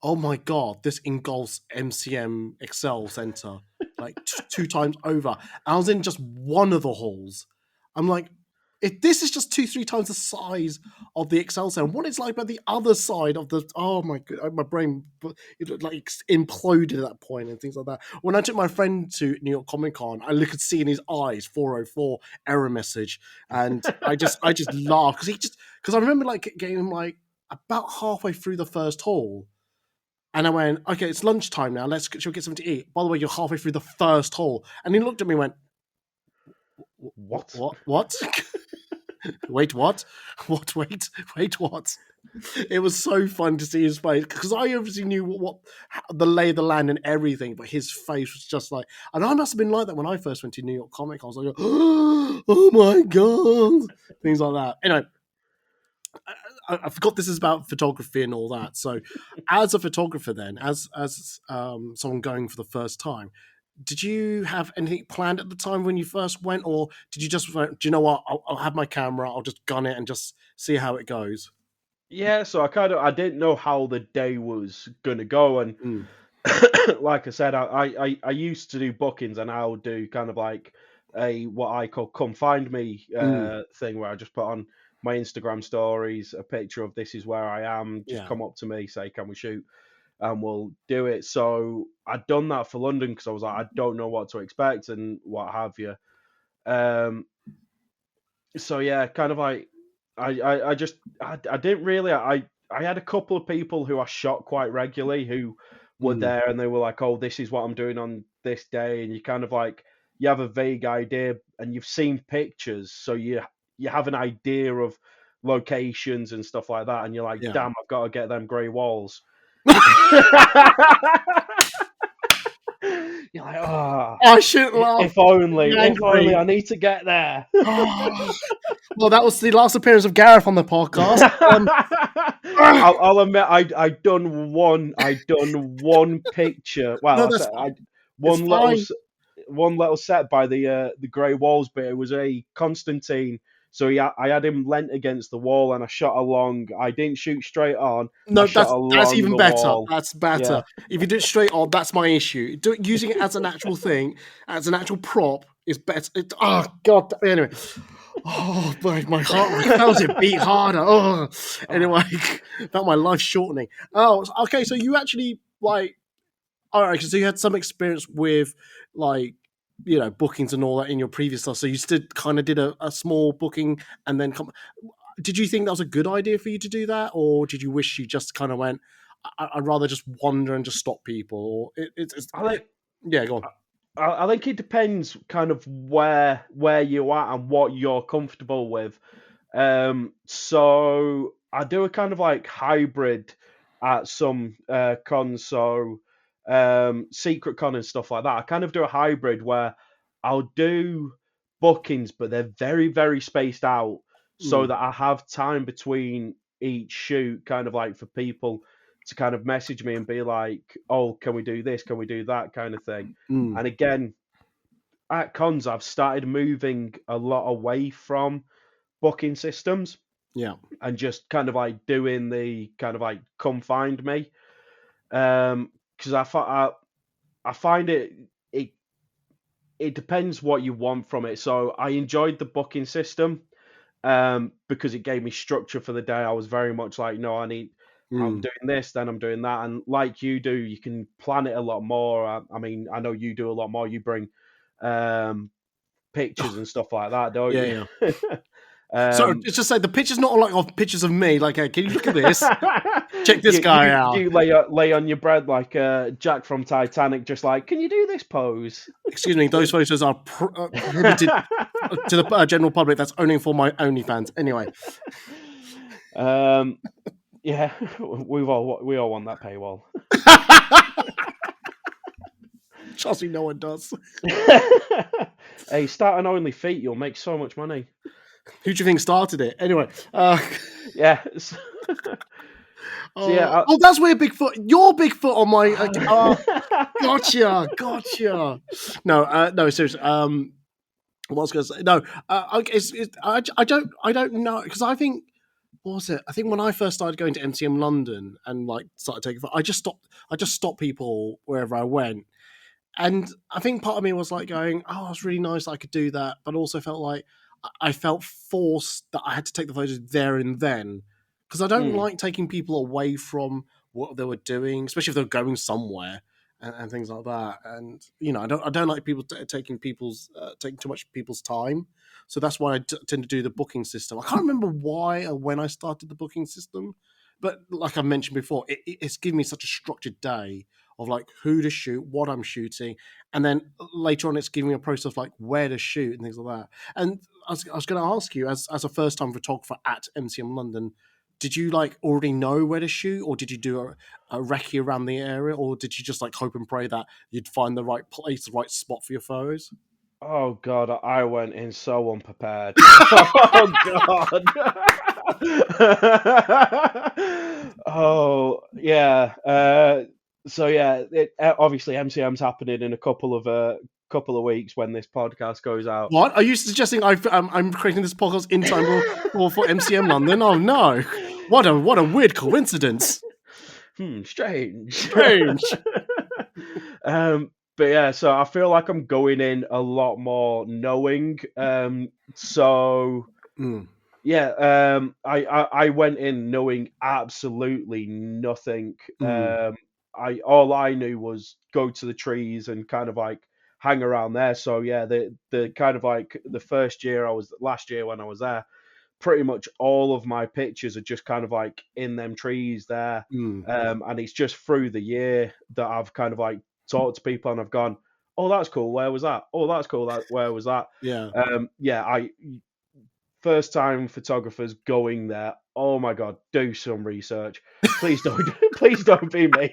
oh my god, this engulfs MCM Excel Center like two times over. And I was in just one of the halls. I'm like, if this is just 2-3 times the size of the Excel Center, what it's like about the other side of the, oh my god, my brain like imploded at that point and things like that. When I took my friend to New York Comic Con, I could see in his eyes 404 error message, and I just laughed because I remember like getting like about halfway through the first hall. And I went, okay, it's lunchtime now. Shall we get something to eat? By the way, you're halfway through the first hall. And he looked at me and went, What? Wait, what? Wait, what? It was so fun to see his face, because I obviously knew what the lay of the land and everything, but his face was just like, and I must have been like that when I first went to New York Comic Con. I was like, oh my God. Things like that. Anyway, I forgot this is about photography and all that. So as a photographer then, as someone going for the first time, did you have anything planned at the time when you first went, or did you just, do you know what, I'll have my camera, I'll just gun it and just see how it goes? Yeah, so I didn't know how the day was going to go. And like I said, I used to do bookings, and I'll do kind of like what I call come find me thing, where I just put on my Instagram stories a picture of this is where I am, just come up to me, say, can we shoot, and we'll do it. So I'd done that for London, because I was like, I don't know what to expect and what have you. So yeah, kind of like I didn't really, I had a couple of people who I shot quite regularly who were there, and they were like, oh, this is what I'm doing on this day, and you kind of like, you have a vague idea, and you've seen pictures, so you have an idea of locations and stuff like that, and you're like, damn, I've got to get them grey walls. You're like, oh, I shouldn't laugh. If only I need to get there. Well, that was the last appearance of Gareth on the podcast. I'll admit, I done one picture. Well, no, one little set by the grey walls, but it was a Constantine. So I had him leant against the wall, and I shot along. I didn't shoot straight on. No, that's even better. Wall. That's better. Yeah. If you do it straight on, that's my issue. Using it as an actual thing, as an actual prop, is better. Oh God. Anyway, Oh, my heart, I felt it beat harder. Oh, anyway, felt my life shortening. Oh, okay. So you actually like, all right. So you had some experience with like, bookings and all that in your previous stuff. So you still kind of did a small booking and then come. Did you think that was a good idea for you to do that, or did you wish you just kind of went? I'd rather just wander and just stop people, or it's I think yeah, go on. I think it depends kind of where you're at and what you're comfortable with. So I do a kind of like hybrid at some cons, so Secret Con and stuff like that. I kind of do a hybrid where I'll do bookings, but they're very, very spaced out so Mm, that I have time between each shoot, kind of like for people to kind of message me and be like, oh, can we do this? Can we do that kind of thing? mm, And again, at cons, I've started moving a lot away from booking systems yeah. and just kind of like doing the kind of like come find me. Because I find it it depends what you want from it. So I enjoyed the booking system because it gave me structure for the day. I was very much like, no, I'm Mm. doing this, then I'm doing that, and like you do, you can plan it a lot more. I mean, I know you do a lot more. You bring um, pictures and stuff like that, don't Yeah, you? yeah. So um, it's just like the pictures, not like of pictures of me. Like, hey, can you look at this? Check this you guy do out. you lay on your bread like Jack from Titanic, just like, can you do this pose? Excuse me, those photos are prohibited to the general public. That's only for my OnlyFans. Anyway, um, yeah, we all want that paywall. trust me, no one does. Hey, start an OnlyFeet, you'll make so much money. Who do you think started it? Anyway, Yeah. So, yeah. oh, that's where Bigfoot. You're Bigfoot on my. Gotcha, gotcha. No, seriously. What was I going to say? No, I don't know because I think what was it? I think when I first started going to MCM London and like started taking, I just stopped people wherever I went, and I think part of me was like going, oh, it's really nice that I could do that, but also felt like I felt forced that I had to take the photos there and then because I don't Hmm. like taking people away from what they were doing, especially if they're going somewhere and things like that. And I don't like people taking too much people's time. So that's why I tend to do the booking system. I can't remember why or when I started the booking system, but like I mentioned before, it's given me such a structured day of like who to shoot, what I'm shooting, and then later on it's giving me a process of like where to shoot and things like that. And I was going to ask you, as a first time photographer at MCM London, did you like already know where to shoot, or did you do a recce around the area, or did you just like hope and pray that you'd find the right place, the right spot for your photos? Oh God, I went in so unprepared. Oh God. Oh yeah. So yeah, obviously MCM's happening in a couple of weeks when this podcast goes out. What are you suggesting? I'm creating this podcast in time for MCM London. Oh no! What a weird coincidence. Strange. Strange. But yeah, so I feel like I'm going in a lot more knowing. So Mm, yeah, I went in knowing absolutely nothing. mm, All I knew was go to the trees and kind of like hang around there. So yeah, the kind of like the last year when I was there, pretty much all of my pictures are just kind of like in them trees there. mm. And it's just through the year that I've kind of like talked to people and I've gone, oh, that's cool. Where was that? Oh, that's cool. Where was that? Yeah. Yeah, I first time photographers going there. Oh my god, do some research. Please don't, please don't be me.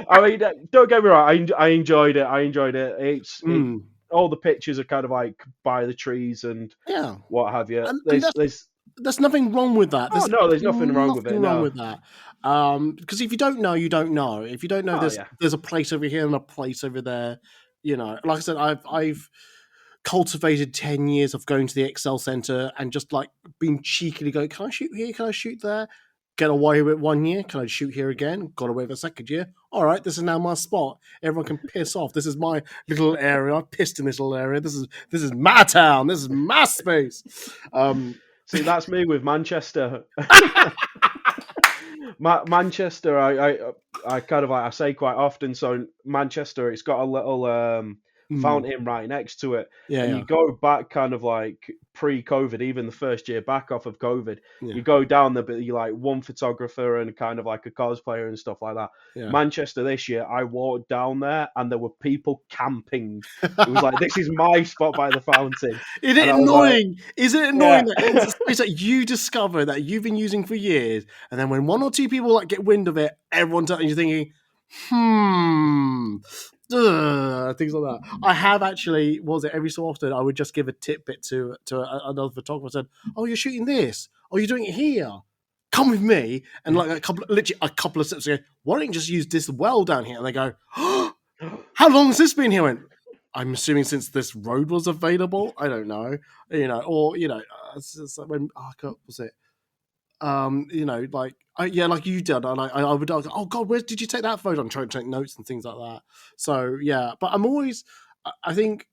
I mean, don't get me wrong. I enjoyed it. I enjoyed it. Mm. All the pictures are kind of like by the trees and Yeah. what have you. And there's nothing wrong with that. Oh There's no, there's nothing wrong with nothing it. wrong No. with that. Because if you don't know, you don't know. If you don't know, Oh yeah. there's a place over here and a place over there. Like I said, I've cultivated 10 years of going to the Excel Center and just like being cheekily going, can I shoot here? Can I shoot there? get away with 1 year. Can I shoot here again? Got away with a second year. All right, this is now my spot. Everyone can piss off. This is my little area. I pissed in this little area. This is my town. This is my space. See, that's me with Manchester. Manchester, I kind of like I say quite often. So Manchester, it's got a little fountain right next to it, and you go back kind of like pre-COVID, even the first year back off of COVID. Yeah. You go down there, but you're like one photographer and kind of like a cosplayer and stuff like that. Yeah. Manchester this year, I walked down there and there were people camping. It was like, this is my spot by the fountain. Is it annoying? Is it annoying that it's a space that you discover that you've been using for years, and then when one or two people like get wind of it, everyone's you're thinking, things like that. I have actually, every so often I would just give a tidbit to another photographer. Said, "Oh, you're shooting this? Oh, you're doing it here? Come with me." And like literally a couple of steps ago, why don't you just use this well down here? And they go, "Oh, how long has this been here?" And I'm assuming since this road was available. I don't know, when was it? Like like you did. I would ask, "Oh God, where did you take that photo?" I'm trying to take notes and things like that. So yeah, but I'm always. I think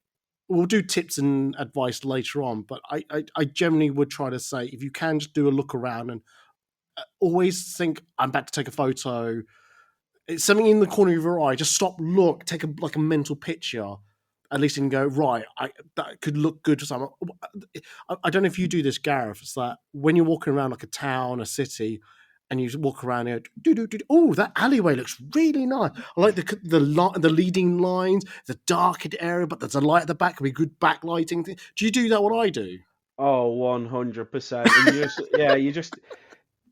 we'll do tips and advice later on, but I generally would try to say, if you can, just do a look around and always think, I'm about to take a photo. It's something in the corner of your eye. Just stop, look, take a mental picture. At least you can go, right, that could look good to someone. I don't know if you do this, Gareth. It's that when you're walking around like a town, a city, and you walk around here, oh, that alleyway looks really nice. I like the leading lines, the darkened area, but there's a light at the back, could be good backlighting. Do you do that? What I do? Oh, 100%. You just.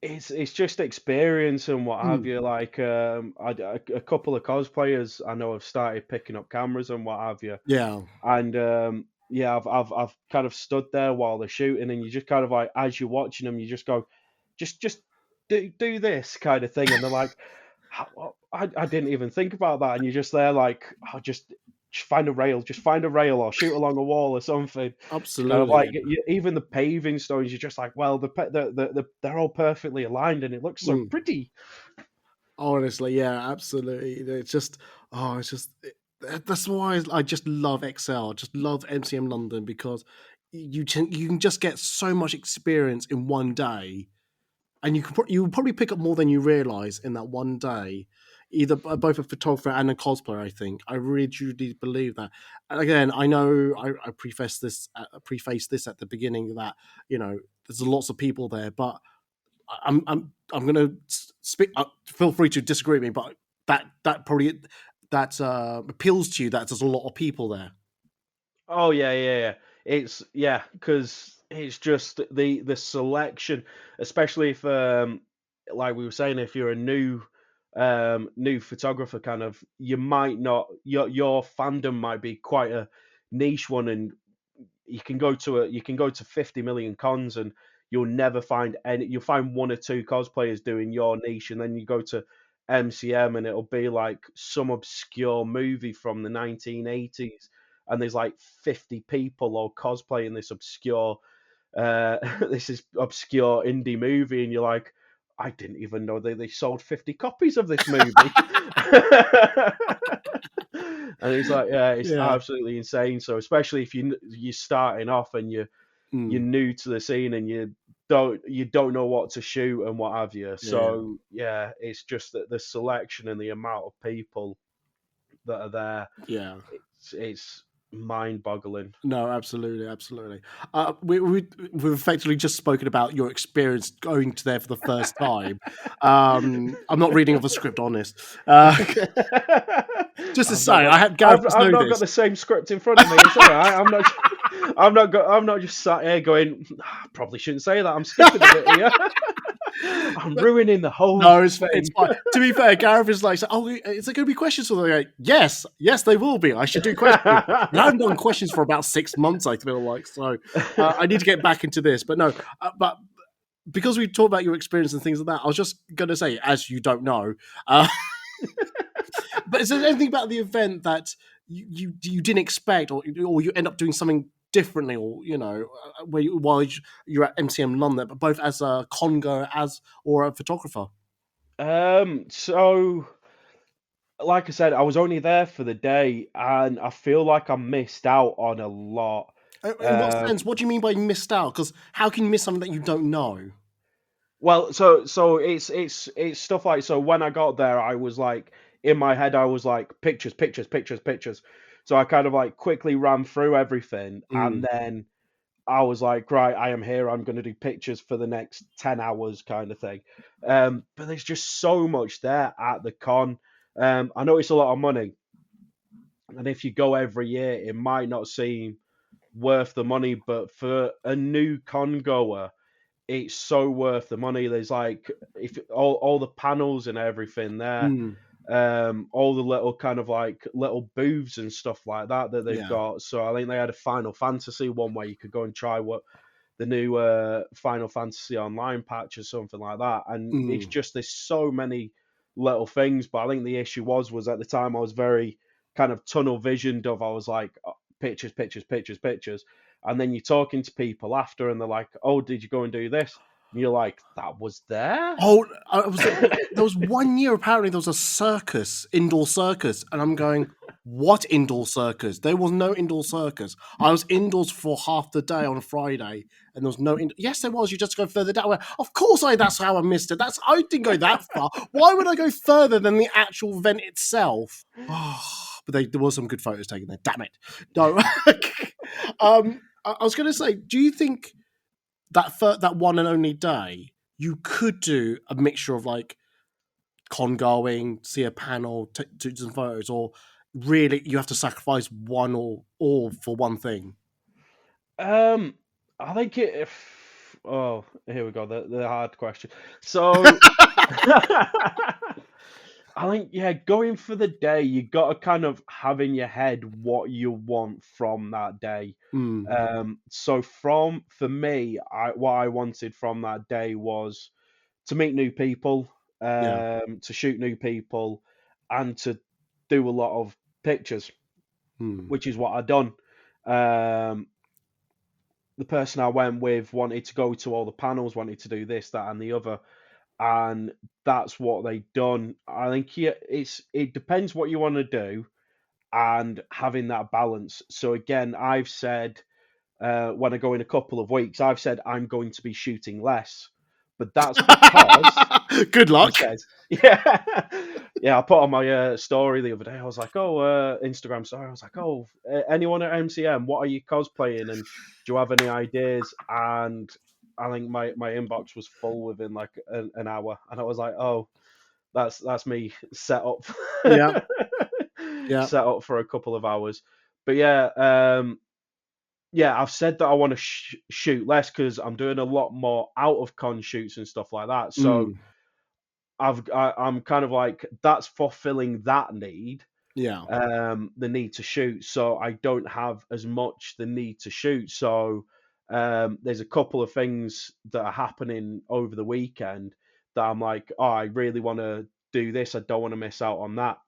It's just experience and what have you. Like a couple of cosplayers I know have started picking up cameras and what have you. Yeah. And I've kind of stood there while they're shooting, and you just kind of like, as you're watching them, you just go, just do this kind of thing, and they're like, I didn't even think about that, and you're just there like, oh, just find a rail, or shoot along a wall or something. Absolutely. Kind of like even the paving stones, you're just like, well, they're all perfectly aligned, and it looks so pretty. Honestly, yeah, absolutely. That's why I just love Excel. Just love MCM London, because you can just get so much experience in one day, and you will probably pick up more than you realize in that one day. Either both a photographer and a cosplayer, I think. I really truly believe that. And again, I know I preface this at the beginning that there's lots of people there, but I'm going to speak. Feel free to disagree with me, but that probably appeals to you that there's a lot of people there. Oh yeah. It's because it's just the selection, especially if like we were saying, if you're a new photographer, kind of, you might not, your fandom might be quite a niche one, and you can go to 50 million cons and you'll never find any. You'll find one or two cosplayers doing your niche, and then you go to MCM and it'll be like some obscure movie from the 1980s, and there's like 50 people all cosplaying this obscure obscure indie movie, and you're like, I didn't even know they sold 50 copies of this movie. And it's like, it's absolutely insane. So especially if you're starting off and you're new to the scene and you don't know what to shoot and what have you. So it's just that the selection and the amount of people that are there. Yeah, it's mind-boggling. No, absolutely. We've effectively just spoken about your experience going to there for the first time. I'm not reading off a script, honest. Just to say, I've not got the same script in front of me. It's all right. I'm not just sat here going, I probably shouldn't say that. I'm skipping a bit here. I'm ruining the whole. No, it's fine. To be fair, Gareth is like, "Oh, is there going to be questions for them?" Like, yes, they will be. I should do questions. I haven't done questions for about 6 months, I feel like, so I need to get back into this. But no, but because we talked about your experience and things like that, I was just going to say, as you don't know, but is there anything about the event that you didn't expect, or you end up doing something differently, or while you're at MCM London, but both as a con goer or a photographer? So like I said, I was only there for the day, and I feel like I missed out on a lot. In what sense? What do you mean by missed out? Because how can you miss something that you don't know? Well, so it's stuff like, so when I got there, I was like, in my head, I was like, pictures, pictures, pictures, pictures. So I kind of like quickly ran through everything, and Mm, then I was like, right, I am here. I'm going to do pictures for the next 10 hours, kind of thing. But there's just so much there at the con. I know it's a lot of money, and if you go every year, it might not seem worth the money, but for a new con goer, it's so worth the money. There's like, if all the panels and everything there, mm, all the little kind of like little booths and stuff like that they've yeah. got. So I think they had a Final Fantasy one where you could go and try what the new Final Fantasy Online patch or something like that. And it's Mm, just, there's so many little things. But I think the issue was at the time I was very kind of tunnel visioned of, I was like, pictures, pictures, pictures, pictures. And then you're talking to people after, and they're like, "Oh, did you go and do this?" And you're like, "That was there." Oh, there was 1 year, apparently there was a circus, indoor circus, and I'm going, what indoor circus? There was no indoor circus. I was indoors for half the day on a Friday, and there was no. Yes, there was. You just go further down. Of course, that's how I missed it. I didn't go that far. Why would I go further than the actual event itself? But there was some good photos taken there. Damn it! No. I was going to say, do you think that one and only day, you could do a mixture of like con going, see a panel, do some photos, or really you have to sacrifice one or all for one thing? Um, I think it. Oh, here we go. The hard question. So, I think, yeah, going for the day, you got to kind of have in your head what you want from that day. Mm, So for me, what I wanted from that day was to meet new people, yeah. to shoot new people, and to do a lot of pictures, Mm, which is what I'd done. Um, the person I went with wanted to go to all the panels, wanted to do this, that, and the other, and that's what they done. I think, yeah, it depends what you want to do, and having that balance. So again, I've said, when I go in a couple of weeks, I've said I'm going to be shooting less, but that's because good I luck. said, yeah, yeah. I put on my story the other day. I was like, oh, Instagram story. I was like, oh, anyone at MCM, what are you cosplaying, and do you have any ideas? And I think my inbox was full within like an hour, and I was like, oh, that's me set up, Yeah, yeah. set up for a couple of hours. But yeah, yeah, I've said that I want to shoot less because I'm doing a lot more out of con shoots and stuff like that. So Mm, I'm kind of like, that's fulfilling that need, yeah. the need to shoot. So I don't have as much the need to shoot. So there's a couple of things that are happening over the weekend that I'm like, oh, I really want to do this. I don't want to miss out on that.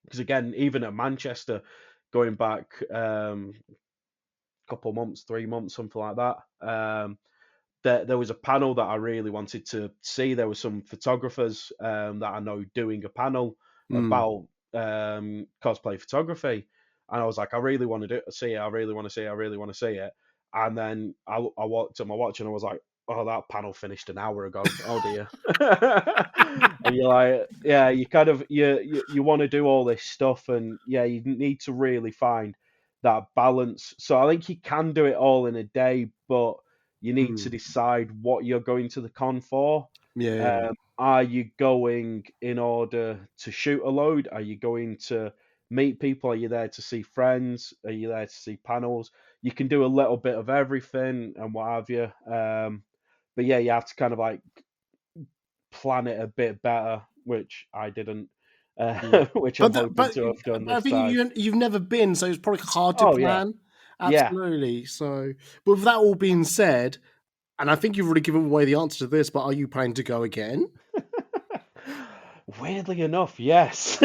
Because again, even at Manchester, going back couple months, 3 months, something like that. There was a panel that I really wanted to see. There were some photographers that I know doing a panel Mm, about cosplay photography, and I was like, I really want to see it. I really want to see it. I really want to see it. And then I walked at my watch and I was like, oh, that panel finished an hour ago. Oh dear. And you're like, yeah, you kind of you want to do all this stuff, and yeah, you need to really find that balance. So I think you can do it all in a day, but you need to mm, decide what you're going to the con for. yeah, yeah. Are you going in order to shoot a load? Are you going to meet people? Are you there to see friends? Are you there to see panels? You can do a little bit of everything and what have you. But yeah, you have to kind of like plan it a bit better, which I didn't, Mm. which I'm But hoping to have done I this think time. you've never been, so it's probably hard to Oh yeah, plan. yeah. Absolutely. So, but with that all being said, and I think you've already given away the answer to this, but are you planning to go again? Weirdly enough, yes.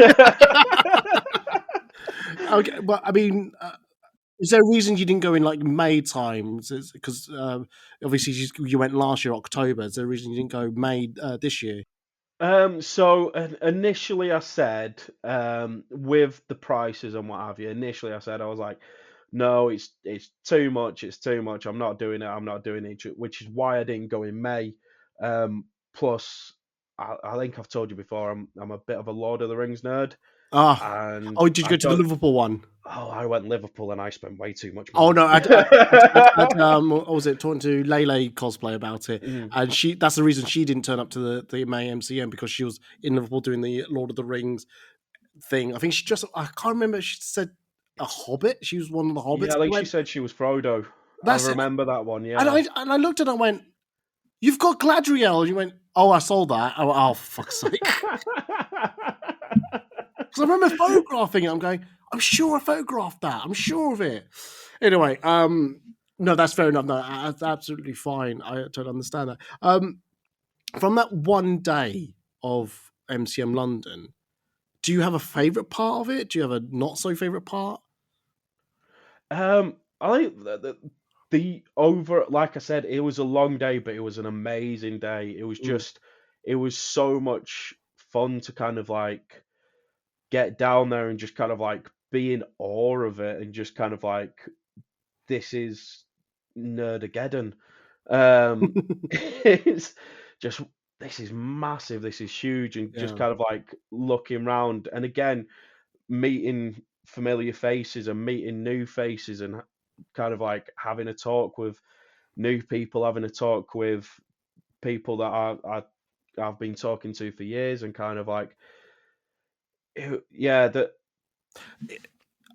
Okay, well, I mean, Is there a reason you didn't go in like May time? Because obviously you went last year October. Is there a reason you didn't go May this year? So initially I said, with the prices and what have you, initially I said, I was like, no, it's too much, it's too much. I'm not doing it. I'm not doing it, which is why I didn't go in May. Plus, I think I've told you before, I'm a bit of a Lord of the Rings nerd, Ah, and oh, did you I go to the don't. Liverpool one? Oh, I went Liverpool and I spent way too much Oh money. no, what was it? Talking to Lele Cosplay about it, Mm. and that's the reason she didn't turn up to the May MCM, because she was in Liverpool doing the Lord of the Rings thing. I think I can't remember. She said a Hobbit. She was one of the Hobbits. Yeah, I I think she went, said she was Frodo. I that's it. remember that one. And Yeah. I looked at her and went, "You've got Gladriel." And you went, "Oh, I sold that." I went, "Oh, for fuck's sake." Because I remember photographing it. I'm going, I'm sure I photographed that. I'm sure of it. Anyway, no, that's fair enough. No, that's absolutely fine. I don't understand that. From that one day of MCM London, do you have a favourite part of it? Do you have a not so favourite part? I think the over, like I said, it was a long day, but it was an amazing day. It was Mm. just, it was so much fun to kind of like get down there and just kind of like be in awe of it and just kind of like, this is Nerdageddon. It's just, this is massive, this is huge, and just Yeah. kind of like looking round and again meeting familiar faces and meeting new faces and kind of like having a talk with new people, having a talk with people that I've been talking to for years, and kind of like, yeah, that.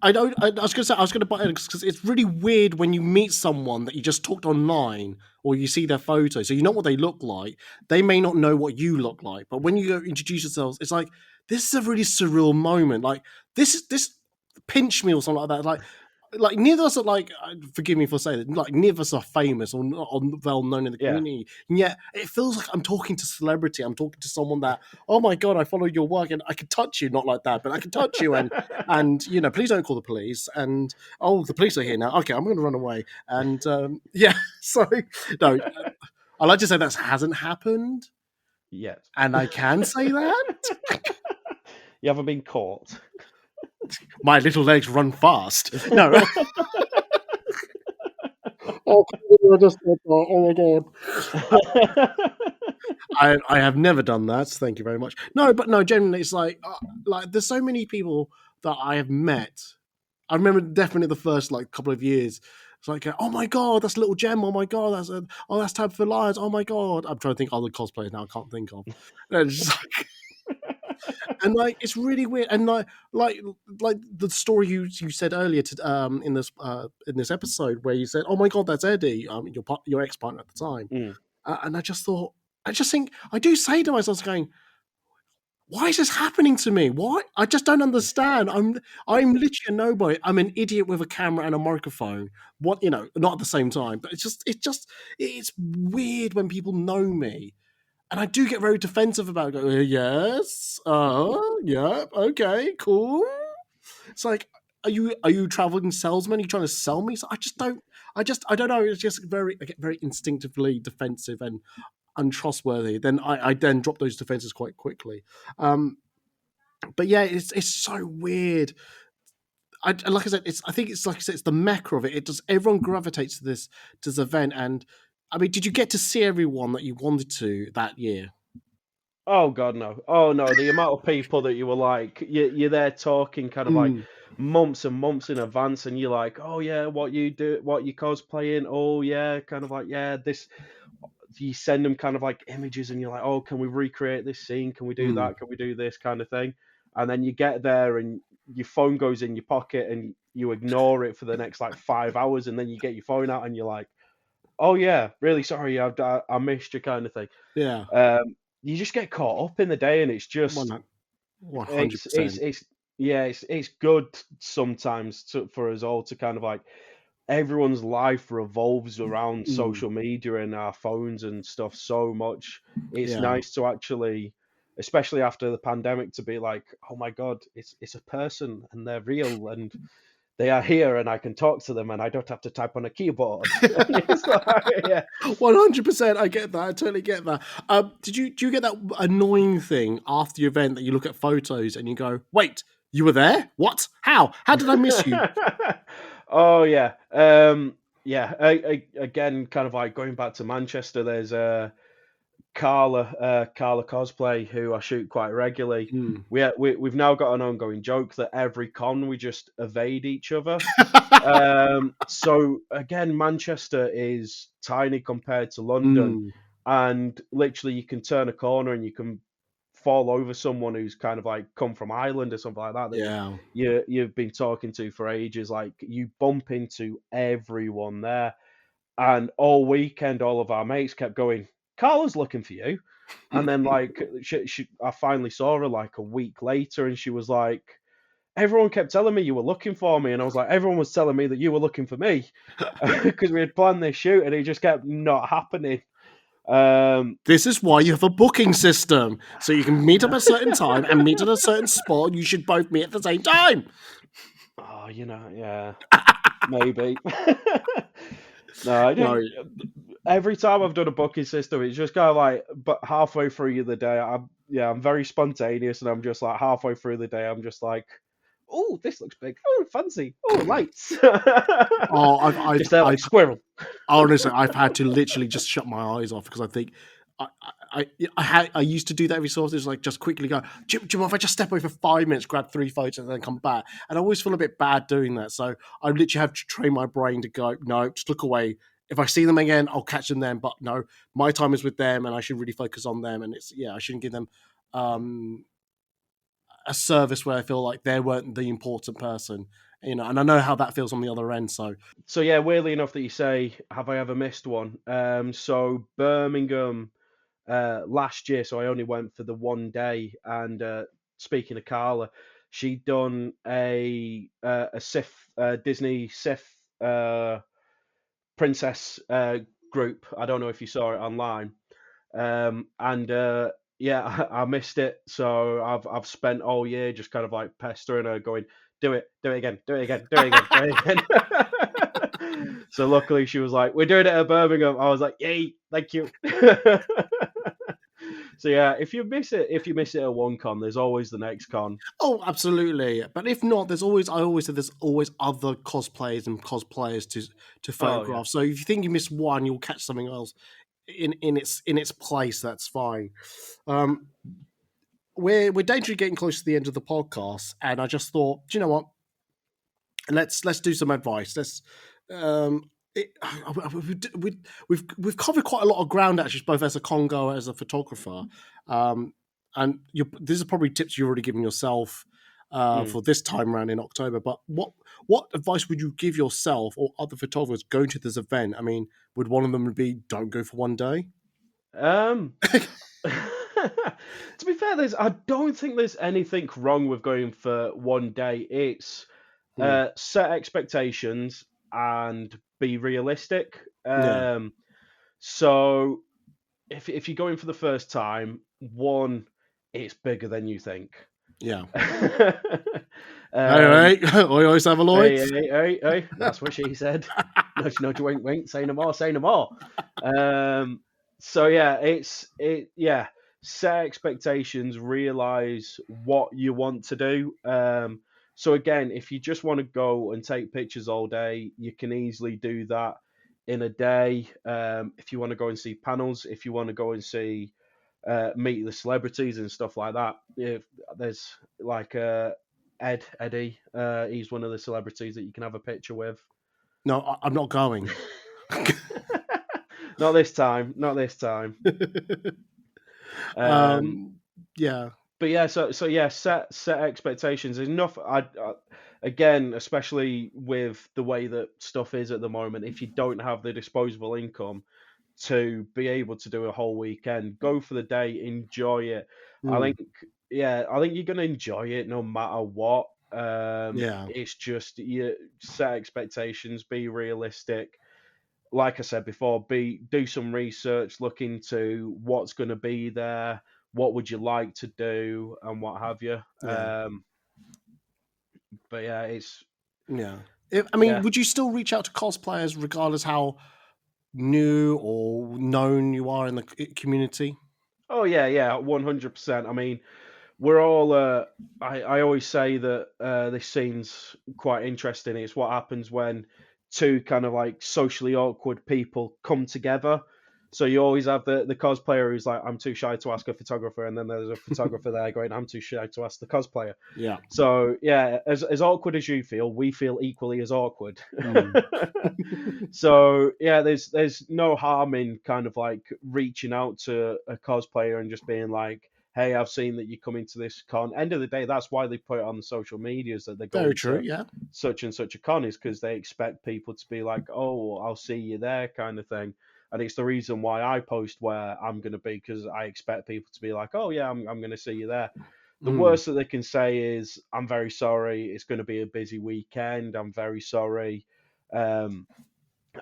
I don't. I was going to say, I was going to buy it because it's really weird when you meet someone that you just talked online or you see their photos, so you know what they look like. They may not know what you look like, but when you go introduce yourselves, it's like this is a really surreal moment. Like this pinch me or something like that. Like neither of us are like, forgive me for saying it, like neither of us are famous or well known in the Yeah. community, and yet it feels like I'm talking to celebrity. I'm talking to someone that, oh my god, I follow your work and I can touch you, not like that, but I can touch you, and please don't call the police, and oh, the police are here now. Okay, I'm going to run away, and yeah. So no, I like to say that hasn't happened, Yes. and I can say that You haven't been caught. my little legs run fast. No. Oh, I just thought that. Oh my god. I have never done that. Thank you very much. No, but no, genuinely, it's like there's so many people that I have met. I remember definitely the first like couple of years. It's like, oh my god, that's Little Gem. Oh my god, that's Tab for Lions. Oh my god, I'm trying to think of other cosplayers now. I can't think of. And it's just and like it's really weird. And like like the story you said earlier in this episode where you said, oh my god, that's Eddie, your ex partner at the time. Mm. And I just thought, I just think, I do say to myself, going, why is this happening to me? Why? I just don't understand. I'm literally a nobody. I'm an idiot with a camera and a microphone. What, not at the same time. But it's weird when people know me. And I do get very defensive about it. Go, yes, yeah, okay, cool. It's like, are you traveling salesman? Are you trying to sell me? So I don't know. It's just I get very instinctively defensive and untrustworthy. Then I then drop those defenses quite quickly. But yeah, it's so weird. Like I said, I think it's like I said, it's the mecca of it. It does. Everyone gravitates to this event. And I mean, did you get to see everyone that you wanted to that year? Oh god, no. Oh no, the amount of people that you were like, you're there talking kind of like Mm, months and months in advance, and you're like, oh yeah, what you do, what you cosplaying, oh yeah, kind of like, yeah, this. You send them kind of like images, and you're like, oh, can we recreate this scene? Can we do mm, that? Can we do this kind of thing? And then you get there, and your phone goes in your pocket, and you ignore it for the next like 5 hours, and then you get your phone out, and you're like, oh yeah, really sorry, I missed you, kind of thing. yeah, You just get caught up in the day, and it's just, 100%. it's yeah, it's good sometimes for us all to kind of like, everyone's life revolves around Mm, social media and our phones and stuff so much. It's yeah, nice to actually, especially after the pandemic, to be like, oh my god, it's a person and they're real, and they are here and I can talk to them and I don't have to type on a keyboard. It's like, yeah. 100%. I get that. I totally get that. Do you get that annoying thing after the event that you look at photos and you go, "Wait, you were there? What? How? How did I miss you?" Oh yeah. Yeah. Again, kind of like going back to Manchester, there's Carla Cosplay, who I shoot quite regularly. Hmm. We've now got an ongoing joke that every con we just evade each other. So again, Manchester is tiny compared to London, Hmm. and literally you can turn a corner and you can fall over someone who's kind of like come from Ireland or something like that Yeah. you've been talking to for ages. Like you bump into everyone there, and all weekend all of our mates kept going, "Carla's looking for you," and then like I finally saw her like a week later, and she was like, everyone kept telling me you were looking for me, and I was like, everyone was telling me that you were looking for me because we had planned this shoot, and it just kept not happening. This is why you have a booking system, so you can meet up at a certain time and meet at a certain spot. You should both meet at the same time. Oh, yeah, maybe. No, I No, didn't. Every time I've done a booking system, it's just kind of like, but halfway through the day, I'm very spontaneous, and I'm just like halfway through the day, I'm just like, oh, this looks big. Oh, fancy. Oh, lights. oh, Just there like squirrel. honestly, I've had to literally just shut my eyes off because I think I used to do that every so often. It's like just quickly go, do you mind if I just step over for 5 minutes, grab 3 photos, and then come back? And I always feel a bit bad doing that. So I literally have to train my brain to go, no, just look away. If I see them again, I'll catch them then. But no, my time is with them, and I should really focus on them. And I shouldn't give them a service where I feel like they weren't the important person. And I know how that feels on the other end. So So yeah, weirdly enough that you say, have I ever missed one? So Birmingham last year, so I only went for the one day. And speaking of Carla, she'd done a Sif Disney Sif princess group. I don't know if you saw it online. And yeah, I missed it. So I've spent all year just kind of like pestering her, going, do it again, do it again, do it again, do it again. So luckily she was like, we're doing it at Birmingham. I was like, yay, thank you. So yeah, if you miss it at one con, there's always the next con. oh, absolutely. But if not, I always say there's always other cosplayers and cosplayers to Oh yeah. photograph. So if you think you miss one, you'll catch something else in its place. That's fine. Um, we're dangerously getting close to the end of the podcast, and I just thought, do you know what? Let's do some advice. Let's it, we've covered quite a lot of ground actually, both as a congo as a photographer, and these are probably tips you've already given yourself Mm. for this time around in October. But what advice would you give yourself or other photographers going to this event? I mean, would one of them be don't go for one day? Um, to be fair, I don't think there's anything wrong with going for one day. It's Hmm. set expectations and be realistic. Yeah, So if you're going for the first time, one, it's bigger than you think. yeah. um, Hey, we always have a Lloyd. hey, that's what she said. Nudge, nudge, wink, wink. Say no more, say no more. So yeah, yeah. Set expectations. Realize what you want to do. So again, if you just want to go and take pictures all day, you can easily do that in a day. If you want to go and see panels, if you want to go and see meet the celebrities and stuff like that, if there's like Eddie, he's one of the celebrities that you can have a picture with. No, I'm not going. Not this time. Not this time. Um, Yeah, but yeah, so yeah, set expectations. There's enough. Again, especially with the way that stuff is at the moment, if you don't have the disposable income to be able to do a whole weekend, go for the day, enjoy it. I mm, think, yeah, I think you're gonna enjoy it no matter what. yeah, It's just you set expectations, be realistic. Like I said before, do some research, look into what's going to be there, what would you like to do, and what have you. yeah. But yeah, Yeah. Yeah. Would you still reach out to cosplayers regardless how new or known you are in the community? Oh yeah, 100%. I mean, we're all. I always say that this scene's quite interesting. It's what happens when two kind of like socially awkward people come together. So you always have the cosplayer who's like, I'm too shy to ask a photographer, and then there's a photographer there going, I'm too shy to ask the cosplayer. Yeah. So yeah, as awkward as you feel, we feel equally as awkward. Mm. So yeah, there's no harm in kind of like reaching out to a cosplayer and just being like, hey, I've seen that you're coming to this con. End of the day, that's why they put it on the social medias that they're Very going true. to Yeah. such and such a con, is because they expect people to be like, oh, I'll see you there, kind of thing. And it's the reason why I post where I'm going to be, because I expect people to be like, oh yeah, I'm going to see you there. The Mm. worst that they can say is, I'm very sorry, it's going to be a busy weekend. I'm very sorry. Um,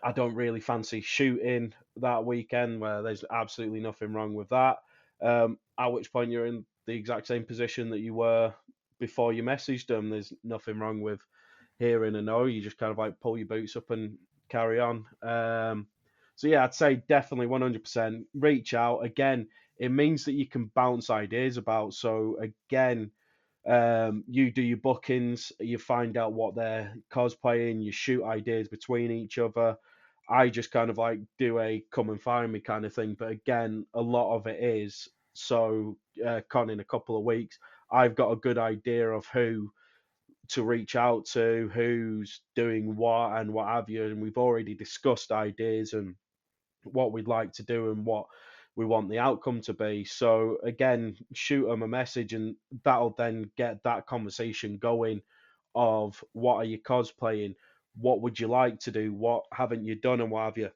I don't really fancy shooting that weekend, where there's absolutely nothing wrong with that. At which point you're in the exact same position that you were before you messaged them. There's nothing wrong with hearing a no. You just kind of like pull your boots up and carry on. So yeah, I'd say definitely 100% reach out. Again, it means that you can bounce ideas about. So again, you do your bookings, you find out what they're cosplaying, you shoot ideas between each other. I just kind of like do a come and find me kind of thing. But again, a lot of it is so con in a couple of weeks, I've got a good idea of who to reach out to, who's doing what, and what have you. And we've already discussed ideas and what we'd like to do and what we want the outcome to be. So again, shoot them a message, and that'll then get that conversation going of, what are you cosplaying? What would you like to do? What haven't you done, and what have you?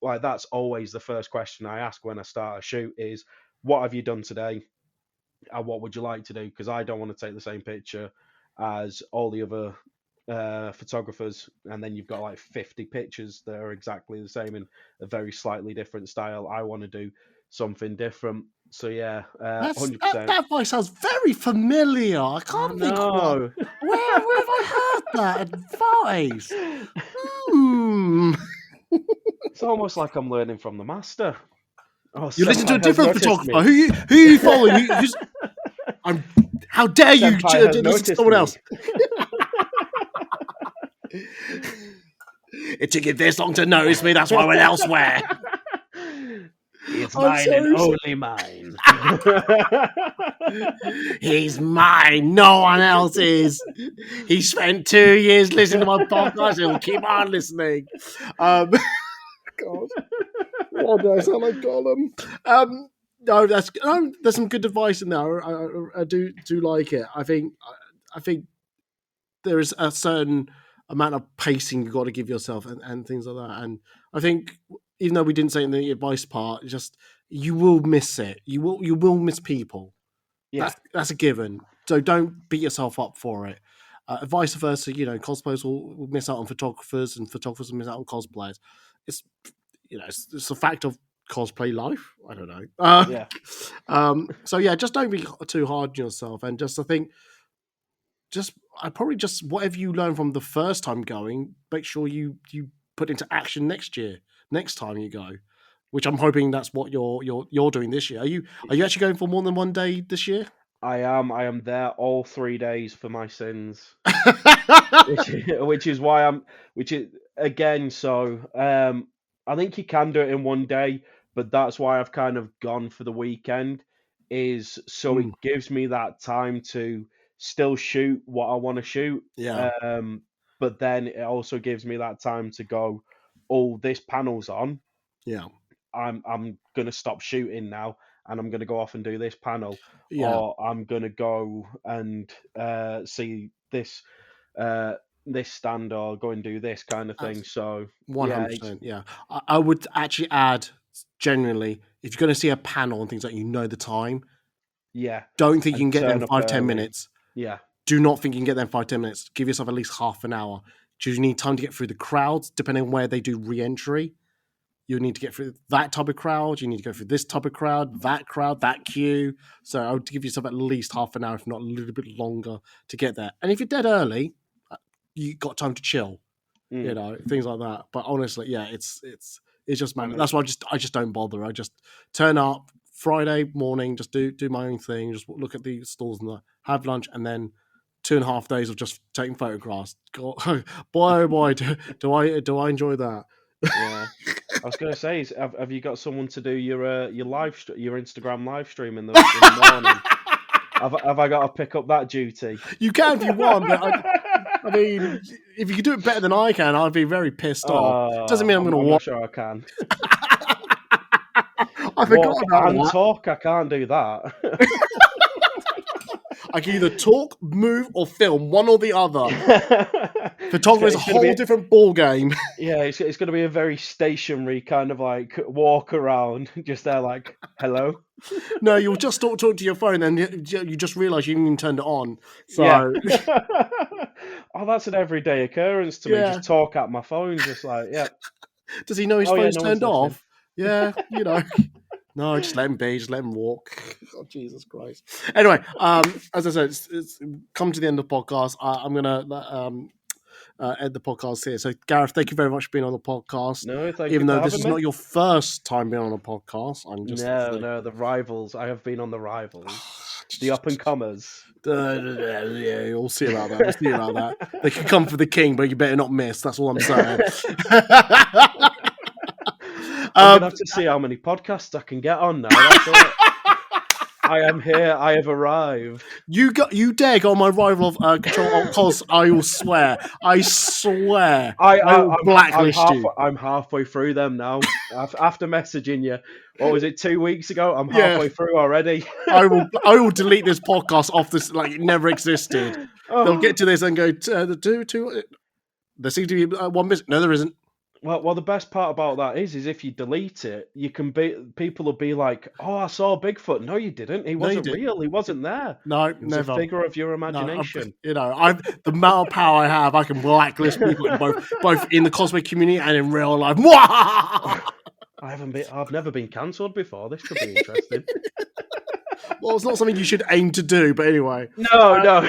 Like, that's always the first question I ask when I start a shoot is, what have you done today? And what would you like to do? Because I don't want to take the same picture as all the other photographers, and then you've got like 50 pictures that are exactly the same in a very slightly different style. I want to do something different. So yeah, That 100%. that voice sounds very familiar. I can't think what. No. Where have I heard that advice? Hmm. It's almost like I'm learning from the master. Oh, You listen to a Senpai has different noticed photographer. me. Who are you following? How dare you Senpai has listen to noticed someone me. else? It took you this long to notice me. That's why I went elsewhere. It's I'm mine and so only mine. He's mine. No one else is. He spent 2 years listening to my podcast. He'll keep on listening. God, why do I sound like Gollum? No, there's some good advice in there. I do like it. I think there is a certain amount of pacing you've got to give yourself and things like that. And I think, even though we didn't say it in the advice part, just, you will miss it. You will miss people. Yeah. That's a given. So don't beat yourself up for it. Vice versa, cosplayers will miss out on photographers, and photographers will miss out on cosplayers. It's it's a fact of cosplay life. I don't know. Yeah. So yeah, just don't be too hard on yourself, and just, I think, I probably just, whatever you learn from the first time going, make sure you put into action next time you go. Which I'm hoping that's what you're doing this year. Are you actually going for more than one day this year? I am there all 3 days for my sins. which is why which is again, so I think you can do it in one day, but that's why I've kind of gone for the weekend, is so it gives me that time to still shoot what I want to shoot. Yeah. But then it also gives me that time to go, oh, this panel's on, Yeah. I'm gonna stop shooting now, and I'm gonna go off and do this panel, Yeah. or I'm gonna go and see this uh, this stand, or go and do this kind of thing. So yeah, 100%. Yeah. I would actually add, generally, if you're going to see a panel and things like, the time, yeah, don't think you and can get there turn in up 5-10 early. minutes. Yeah, Do not think you can get there in 5-10 minutes. Give yourself at least half an hour. Do you need time to get through the crowds, depending on where they do re-entry? You need to get through that type of crowd. You need to go through this type of crowd, that queue. So I would give yourself at least half an hour, if not a little bit longer, to get there. And if you're dead early, you got time to chill, Mm. things like that. But honestly, yeah, it's just man. That's why I just don't bother. I just turn up Friday morning, just do my own thing, just look at the stalls and have lunch, and then 2.5 days of just taking photographs. God, boy, oh boy, do I enjoy that? Yeah, I was going to say, have you got someone to do your your Instagram live stream in the morning? Have I got to pick up that duty? You can if you want, but I mean, if you could do it better than I can, I'd be very pissed off. Doesn't mean I'm going to I'm watch. not sure I can. I forgot about and that. talk. I can't do that. I can either talk, move, or film, one or the other. Photography is a whole different ball game. Yeah, it's going to be a very stationary kind of like walk around, just there like, hello. No, you'll just talk to your phone, and you just realise you haven't even turned it on. So, yeah. Oh, that's an everyday occurrence to me. Yeah. Just talk at my phone, just like, yeah. Does he know his phone's no one's turned off? listening. Yeah, No, just let him be. Just let him walk. Oh, Jesus Christ. Anyway, as I said, it's come to the end of the podcast. I'm gonna end the podcast here. So, Gareth, thank you very much for being on the podcast. No, thank Even you though for this having is me. not your first time being on a podcast, I'm just No, the rivals. I have been on the rivals, the up and comers. Yeah, we'll see about that. They can come for the king, but you better not miss. That's all I'm saying. I'm gonna have to see how many podcasts I can get on now. That's it. I am here. I have arrived. You dare go on my rival of Control Alt Cos? I will swear. I will blacklist you. I'm halfway through them now. After messaging you, what was it, 2 weeks ago? I'm halfway through already. I will delete this podcast off this like it never existed. They'll get to this and go two. There seems to be one business. No, there isn't. Well, the best part about that is if you delete it, you can people will be like, "Oh, I saw Bigfoot." No, you didn't. He wasn't real. He wasn't there. No, it was never. a figure of your imagination. I've the amount of power I have. I can blacklist people in both in the cosplay community and in real life. I've never been cancelled before. This could be interesting. Well, it's not something you should aim to do, but anyway. No.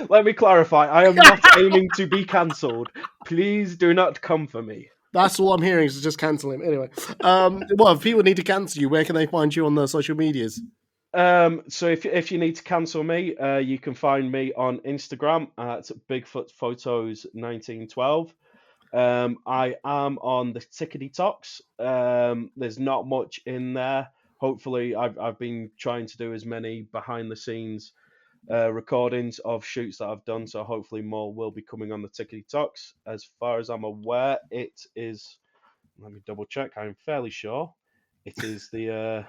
Let me clarify. I am not aiming to be cancelled. Please do not come for me. That's all I'm hearing is just cancel him. Anyway, well, if people need to cancel you, where can they find you on the social medias? So if you need to cancel me, you can find me on Instagram at Bigfoot Photos 1912. I am on the Tickety Talks. There's not much in there. Hopefully, I've been trying to do as many behind the scenes recordings of shoots that I've done, so hopefully more will be coming on the Tickety Talks. As far as I'm aware, it is. Let me double check. I'm fairly sure it is the.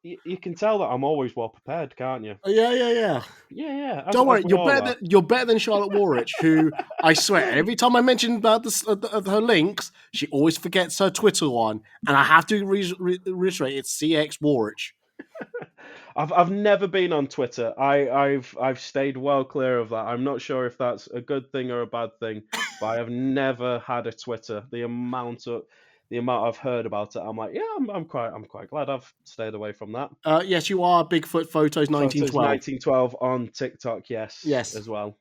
You can tell that I'm always well prepared, can't you? Yeah. Don't worry, you're better than Charlotte Warwick, who I swear every time I mention about her links, she always forgets her Twitter one, and I have to reiterate it's CX Warwick. I've never been on Twitter. I've stayed well clear of that. I'm not sure if that's a good thing or a bad thing, but I have never had a Twitter. The amount I've heard about it, I'm like, yeah, I'm quite glad I've stayed away from that. Yes, you are Bigfoot Photos 1912. 1912 on TikTok, yes, as well.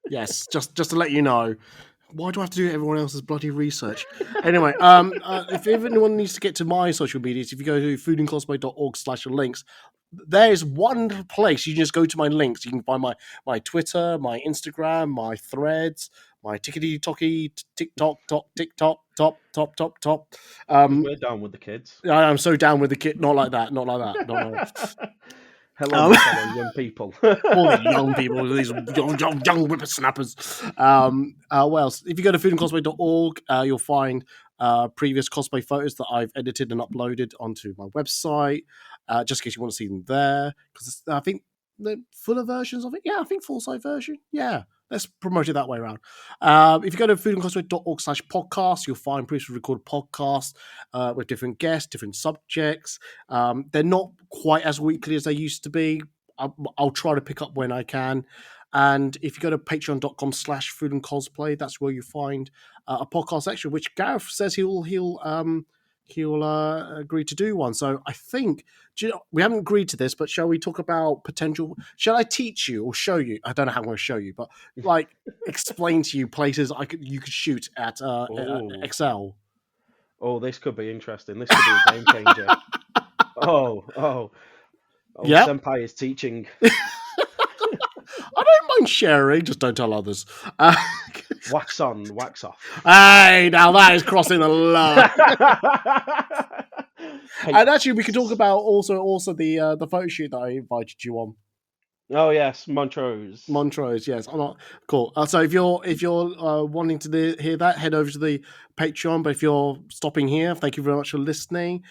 Yes, just to let you know. Why do I have to do everyone else's bloody research? Anyway, if anyone needs to get to my social medias, if you go to foodandcosplay.org/links, there's one place you can just go to my links. You can find my Twitter, my Instagram, my threads, my tickety-tocky, TikTok. We're down with the kids. I'm so down with the kid. Not like that. Hello, fellow young people. All the young people, these young whippersnappers. Well, if you go to foodandcosplay.org, you'll find previous cosplay photos that I've edited and uploaded onto my website, just in case you want to see them there. Because I think the fuller versions of it, I think full-size version, let's promote it that way around. If you go to foodandcosplay.org/podcast, you'll find previously recorded podcasts with different guests, different subjects. They're not quite as weekly as they used to be. I'll try to pick up when I can. And if you go to patreon.com/foodandcosplay, that's where you find a podcast section, which Gareth says he'll he'll agree to do one. So I think we haven't agreed to this, but shall we talk about potential? Shall I teach you or show you? I don't know how I'm going to show you, but like explain to you places you could shoot at Excel. Oh, this could be interesting. This could be a game changer. Oh, Yep. Senpai is teaching. I don't mind sharing, just don't tell others. Wax on, wax off. Hey, now that is crossing the line. And actually, we could talk about also the photo shoot that I invited you on. Oh yes, Montrose. Montrose, yes. I'm not cool. So if you're wanting to hear that, head over to the Patreon. But if you're stopping here, thank you very much for listening.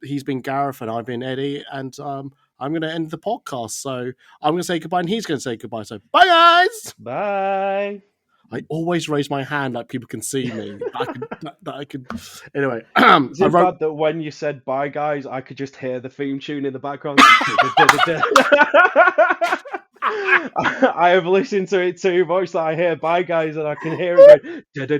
He's been Gareth and I've been Eddie, and I'm going to end the podcast. So I'm going to say goodbye, and he's going to say goodbye. So bye, guys. Bye. I always raise my hand like people can see me. I could. Anyway, is it bad that when you said bye, guys, I could just hear the theme tune in the background? I have listened to it too much that I hear bye, guys, and I can hear it going.